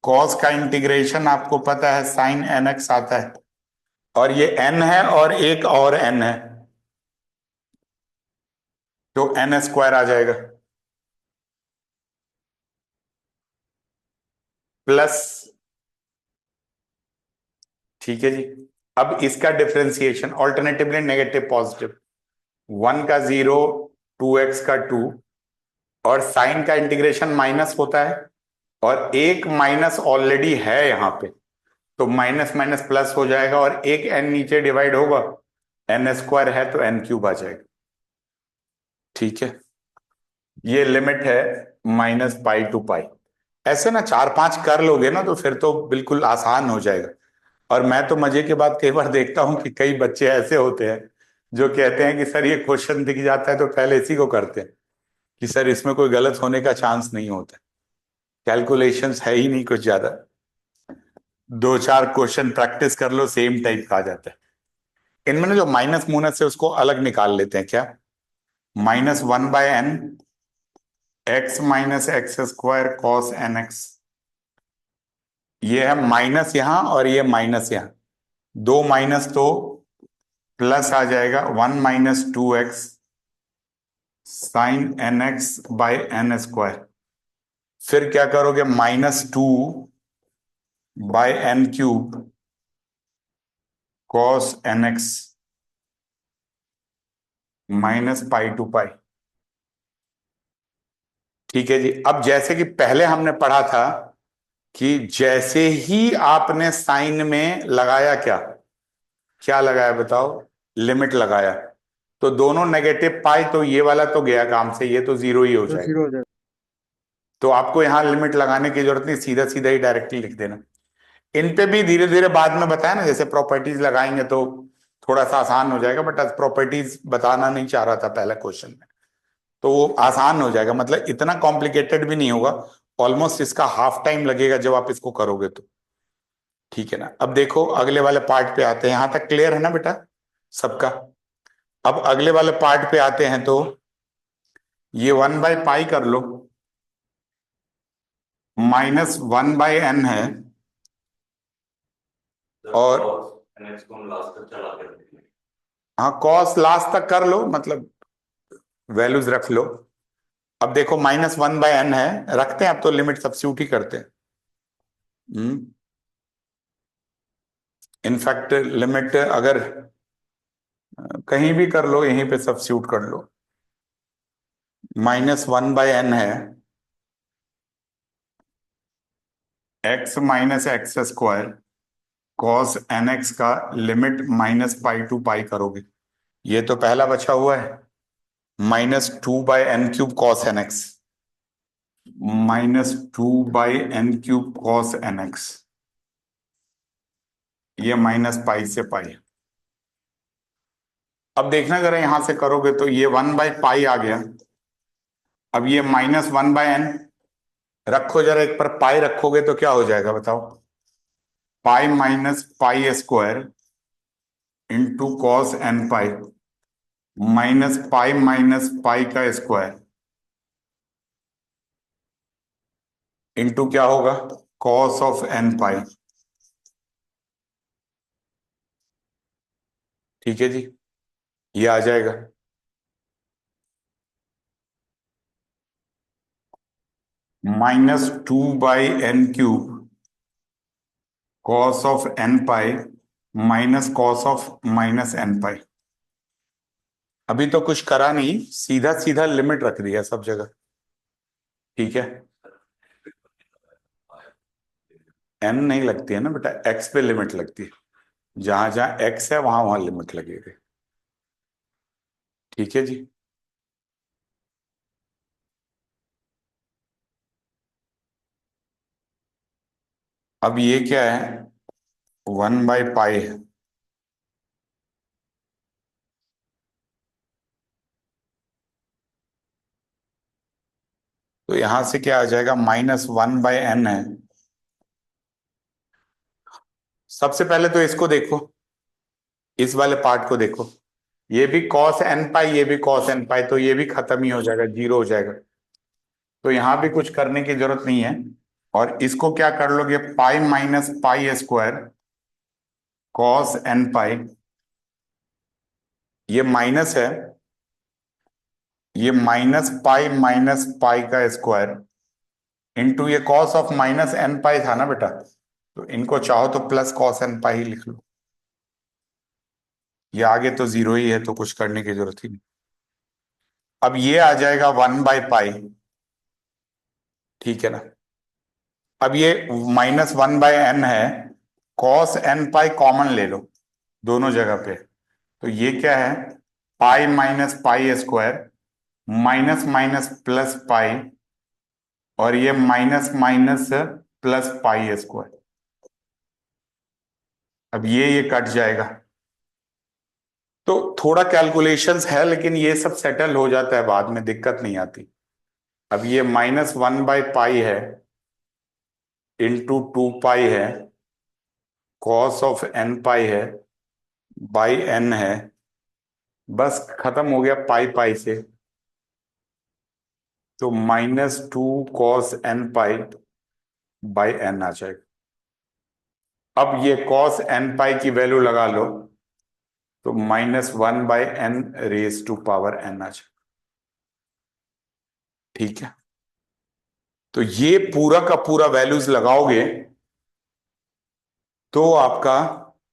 कॉस का इंटीग्रेशन आपको पता है साइन nx आता है, और ये n है और एक और n है, तो n² आ जाएगा, प्लस, ठीक है जी। अब इसका डिफरेंशिएशन ऑल्टरनेटिवली नेगेटिव पॉजिटिव, 1 का 0, 2x का 2, और साइन का इंटीग्रेशन माइनस होता है, और एक माइनस ऑलरेडी है यहां पे, तो माइनस माइनस प्लस हो जाएगा, और एक n नीचे डिवाइड होगा, n² है तो n³ आ जाएगा। ठीक है, ये लिमिट है -पाई to पाई। ऐसे ना 4-5 कर लोगे ना तो फिर तो बिल्कुल आसान हो जाएगा। और मैं तो मजे की बात कई बार देखता हूं कि कई बच्चे ऐसे होते हैं जो कहते हैं कि सर ये क्वेश्चन दिख जाता है तो पहले इसी को करते हैं, कि सर इसमें कोई गलत होने का चांस नहीं होता, कैलकुलेशंस है ही नहीं कुछ ज्यादा, 2-4 क्वेश्चन प्रैक्टिस कर लो सेम टाइप का आ जाता है। इनमें ना जो माइनस मुनस है उसको अलग निकाल लेते हैं, क्या, -1/n x - x² cos nx, ये है माइनस यहां और ये माइनस यहां, दो माइनस तो प्लस आ जाएगा, 1 - 2x sine N x by n square, फिर क्या करोगे, -2 by n cube cos N x -π/2π। ठीक है जी। अब जैसे कि पहले हमने पढ़ा था कि जैसे ही आपने साइन में लगाया, क्या क्या लगाया बताओ, लिमिट लगाया, तो दोनों नेगेटिव पाई, तो ये वाला तो गया काम से, ये तो जीरो ही हो तो जाएगा। जीरो हो जाएगा। तो आपको यहां लिमिट लगाने की जरूरत नहीं, सीधा सीधा ही डायरेक्टली लिख देना। इन पे भी धीरे धीरे बाद में बताया ना, जैसे प्रॉपर्टीज लगाएंगे तो थोड़ा सा आसान हो जाएगा, बट आज प्रॉपर्टीज बताना नहीं चाह रहा था पहला क्वेश्चन में, तो वो आसान हो जाएगा, मतलब इतना कॉम्प्लिकेटेड भी नहीं होगा। ऑलमोस्ट इसका हाफ टाइम लगेगा जब आप इसको करोगे तो। ठीक है ना। अब देखो अगले वाले पार्ट पे आते हैं, यहां तक क्लियर है ना बेटा सबका। अब अगले वाले पार्ट पे आते हैं, तो ये 1/π कर लो, -1/n है, और हाँ कॉस लास्ट तक कर लो, मतलब वैल्यूज रख लो। अब देखो -1/n है, रखते हैं अब तो लिमिट सब्स्टिट्यूट ही करते हैं। इनफैक्ट लिमिट अगर कहीं भी कर लो, यहीं पे सब्स्टिट्यूट कर लो। -1/n है, x - x² cos nx का लिमिट -π/2π करोगे, ये तो पहला बचा हुआ है, -2/n³ cos nx, -2/n³ cos nx, ये -π से पाई। अब देखना जरा, यहां से करोगे तो ये 1/π आ गया। अब ये -1/n रखो, जरा एक पर पाई रखोगे तो क्या हो जाएगा बताओ, पाई -π² इंटू कॉस nπ, -π का स्क्वायर इंटू क्या होगा, कॉस ऑफ nπ। ठीक है जी, ये आ जाएगा -2/n³ cos of nπ minus cos of -nπ। अभी तो कुछ करा नहीं, सीधा सीधा लिमिट रख दिया सब जगह। ठीक है, n नहीं लगती है ना बेटा, x पे लिमिट लगती है, जहां जहां x है वहां वहां लिमिट लगेगी। ठीक है जी। अब ये क्या है, 1/π है, तो यहां से क्या आ जाएगा, -1/n है। सबसे पहले तो इसको देखो, इस वाले पार्ट को देखो, ये भी cos nπ, ये भी cos nπ, तो ये भी खत्म ही हो जाएगा, जीरो हो जाएगा, तो यहां भी कुछ करने की जरूरत नहीं है। और इसको क्या कर लोगे, पाई -π² cos nπ, ये माइनस है, ये -π का स्क्वायर इंटू ये cos ऑफ -nπ था ना बेटा, तो इनको चाहो तो प्लस cos nπ ही लिख लो, ये आगे तो जीरो ही है, तो कुछ करने की जरूरत ही नहीं। अब ये आ जाएगा 1/π। ठीक है ना। अब ये -1/n है, cos nπ कॉमन ले लो दोनों जगह पे, तो ये क्या है, पाई -π² माइनस माइनस प्लस पाई, और ये माइनस माइनस प्लस π²। अब ये कट जाएगा, तो थोड़ा कैलकुलेशंस है, लेकिन ये सब सेटल हो जाता है बाद में, दिक्कत नहीं आती। अब ये -1/π है, इंटू 2π है, कॉस ऑफ nπ है, बाई n है, बस खत्म हो गया पाई पाई से, तो -2 cos nπ बाई n आ जाएगा। अब ये cos nπ की वैल्यू लगा लो, तो -1/n raise to power n आ जाएगा। ठीक है, तो ये पूरा का पूरा वैल्यूज लगाओगे तो आपका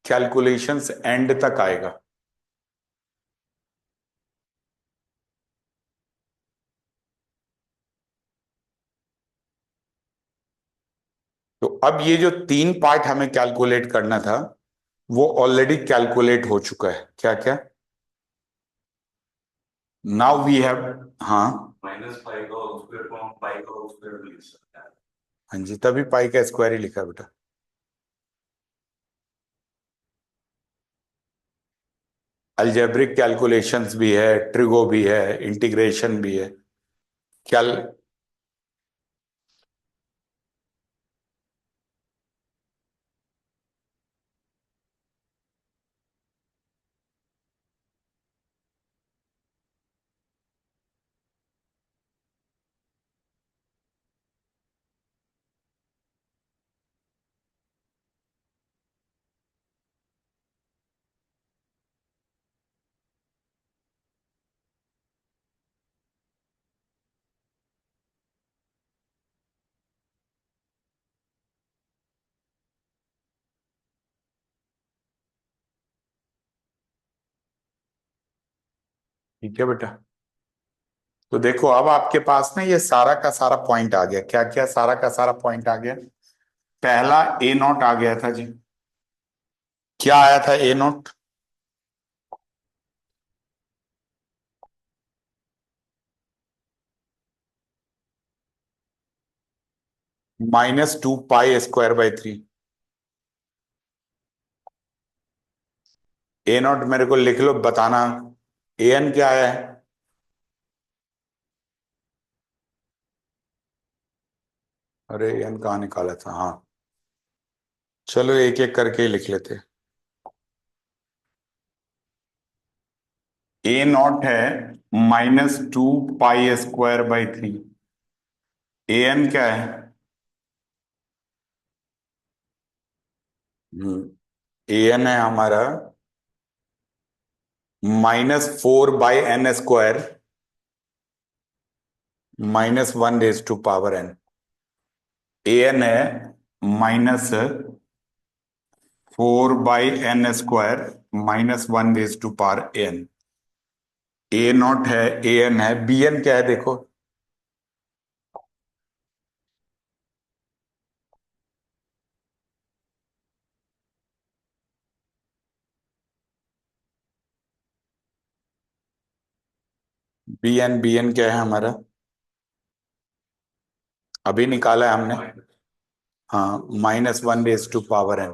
कैलकुलेशंस एंड तक आएगा। तो अब ये जो तीन पार्ट हमें कैलकुलेट करना था वो ऑलरेडी कैलकुलेट हो चुका है। क्या क्या? नाउ वी हैव, हाँ -पाई का होल स्क्वायर को हम पाई का होल स्क्वायर भी लिख सकते हैं। हाँ जी, तभी पाई का स्क्वायर ही लिखा बेटा। अलजेब्रिक कैलकुलेशंस भी है, ट्रिगो भी है, इंटीग्रेशन भी है। कैल ठीक है बेटा। तो देखो अब आपके पास ना ये सारा का सारा पॉइंट आ गया। क्या क्या सारा का सारा पॉइंट आ गया? पहला ए नॉट आ गया था जी। क्या आया था a naught? -2 pi square by 3। A naught मेरे को लिख लो, बताना ए एन क्या है। अरे एन कहाँ निकाला था? हाँ चलो एक एक करके ही लिख लेते। ए नॉट है -2 pi square by 3। A n क्या है? ए एन है हमारा -4/n² -1 raise to power n। A n है -4/n² -1 raise to power n। A naught है, ए एन है, बी एन क्या है देखो? बी एन क्या है हमारा? अभी निकाला है हमने। हाँ, -1 raise to power n।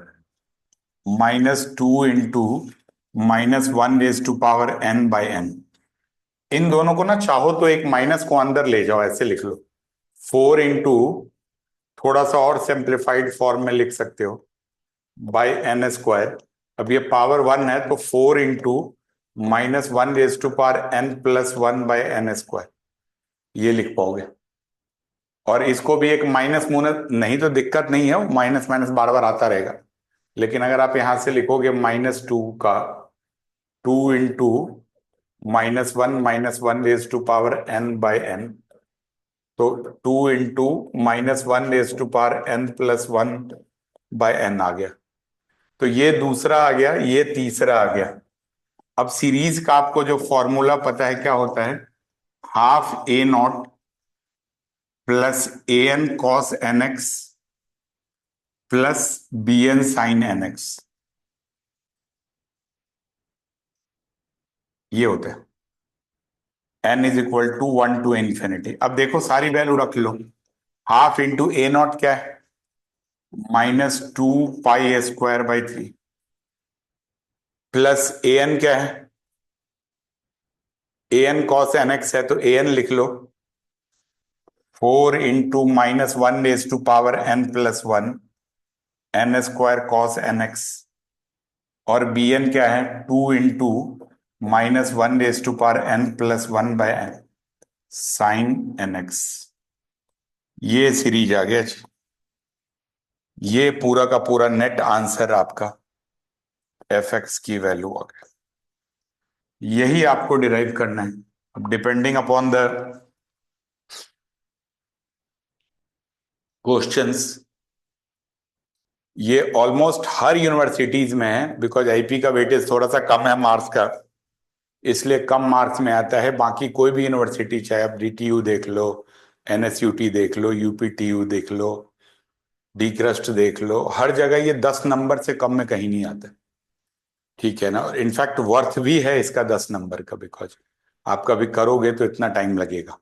-2 × -1 raise to power n/n। इन दोनों को ना चाहो तो एक माइनस को अंदर ले जाओ, ऐसे लिख लो। 4 × थोड़ा सा और सिंप्लीफाइड फॉर्म में लिख सकते हो, बाई n²। अब ये पावर 1 है तो 4 × -1 रेज़ टू पावर n+1/n², ये लिख पाओगे। और इसको भी एक माइनस मुनस नहीं तो दिक्कत नहीं है, माइनस माइनस बार बार आता रहेगा। लेकिन अगर आप यहां से लिखोगे -2 का 2 × -1 तो 2 × -1 रेज़ टू पावर n+1/n आ गया। तो ये दूसरा आ गया, ये तीसरा आ गया। अब सीरीज का आपको जो फॉर्मूला पता है क्या होता है? Half a naught plus a N cos N x plus b N sine N x, ये होता है। n = 1 to ∞। अब देखो सारी वैल्यू रख लो। हाफ इंटू ए नॉट क्या है? -2 pi square by 3 plus a n क्या है? A N cos N x है तो ए एन लिख लो। 4 × -1 raise to power n+1 n² cos nx। और बी एन क्या है? 2 × -1 raise to power n+1/n sine nx। ये सीरीज आ गया जी। ये पूरा का पूरा नेट आंसर आपका एफ एक्स की वैल्यू आ गया। यही आपको डिराइव करना है। अब डिपेंडिंग अपॉन द क्वेश्चंस ये ऑलमोस्ट हर यूनिवर्सिटीज में है, बिकॉज आईपी का वेटेज थोड़ा सा कम है मार्क्स का, इसलिए कम मार्क्स में आता है। बाकी कोई भी यूनिवर्सिटी, चाहे आप डीटीयू देख लो, एनएसयूटी देख लो, यूपीटीयू देख लो, डी क्रस्ट देख लो, हर जगह ये 10 नंबर से कम में कहीं नहीं आता। ठीक है ना? और इनफैक्ट वर्थ भी है इसका 10 नंबर का, बिकॉज आप कभी करोगे तो इतना टाइम लगेगा।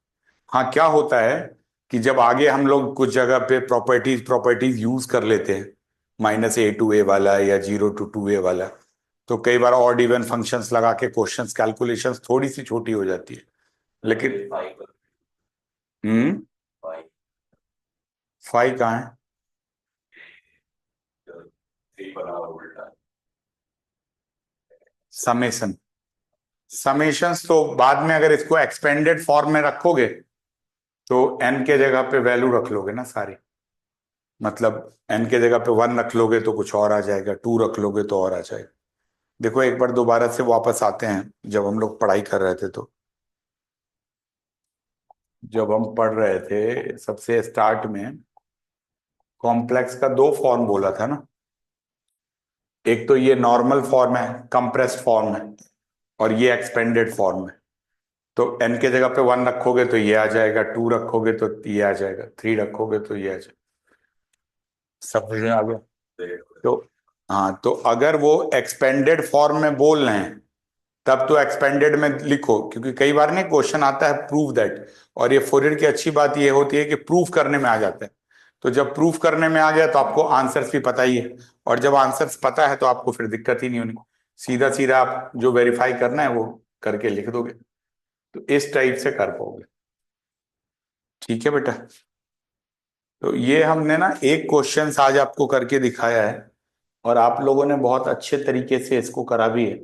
हाँ, क्या होता है कि जब आगे हम लोग कुछ जगह पे प्रॉपर्टीज यूज कर लेते हैं, -a to a वाला या 0 to 2a वाला, तो कई बार ऑड इवन फंक्शंस लगा के क्वेश्चंस कैलकुलेशंस थोड़ी सी छोटी हो जाती है। लेकिन फाइव हम्म फाइव फाइव कहाँ है? थ्री बराबर उल्टा समेशन, समेशंस तो बाद में अगर इसको एक्सपेंडेड फॉर्म में रखोगे तो n के जगह पे वैल्यू रख लोगे ना सारी, मतलब n के जगह पे 1 रख लोगे तो कुछ और आ जाएगा, 2 रख लोगे तो और आ जाएगा। देखो एक बार दोबारा से वापस आते हैं, जब हम लोग पढ़ाई कर रहे थे तो जब हम पढ़ रहे थे सबसे स्टार्ट में कॉम्प्लेक्स का 2 फॉर्म बोला था ना, एक तो ये नॉर्मल फॉर्म है, कंप्रेस्ड फॉर्म है, और ये एक्सपेंडेड फॉर्म है। तो n के जगह पे 1 रखोगे तो ये आ जाएगा, 2 रखोगे तो ये आ जाएगा, 3 रखोगे तो ये आ जाएगा। समझ में आ गया? तो हाँ, तो अगर वो एक्सपेंडेड फॉर्म में बोल रहे हैं तब तो एक्सपेंडेड में लिखो, क्योंकि कई बार ना क्वेश्चन आता है प्रूव दैट, और ये फोरियर की अच्छी बात ये होती है कि प्रूफ करने में आ जाता है। तो जब प्रूफ करने में आ गया तो आपको आंसर्स भी पता ही है, और जब आंसर्स पता है तो आपको फिर दिक्कत ही नहीं होनी, सीधा सीधा आप जो वेरीफाई करना है वो करके लिख दोगे, तो इस टाइप से कर पाओगे। ठीक है बेटा? तो ये हमने ना एक क्वेश्चन आज आपको करके दिखाया है, और आप लोगों ने बहुत अच्छे तरीके से इसको करा भी है।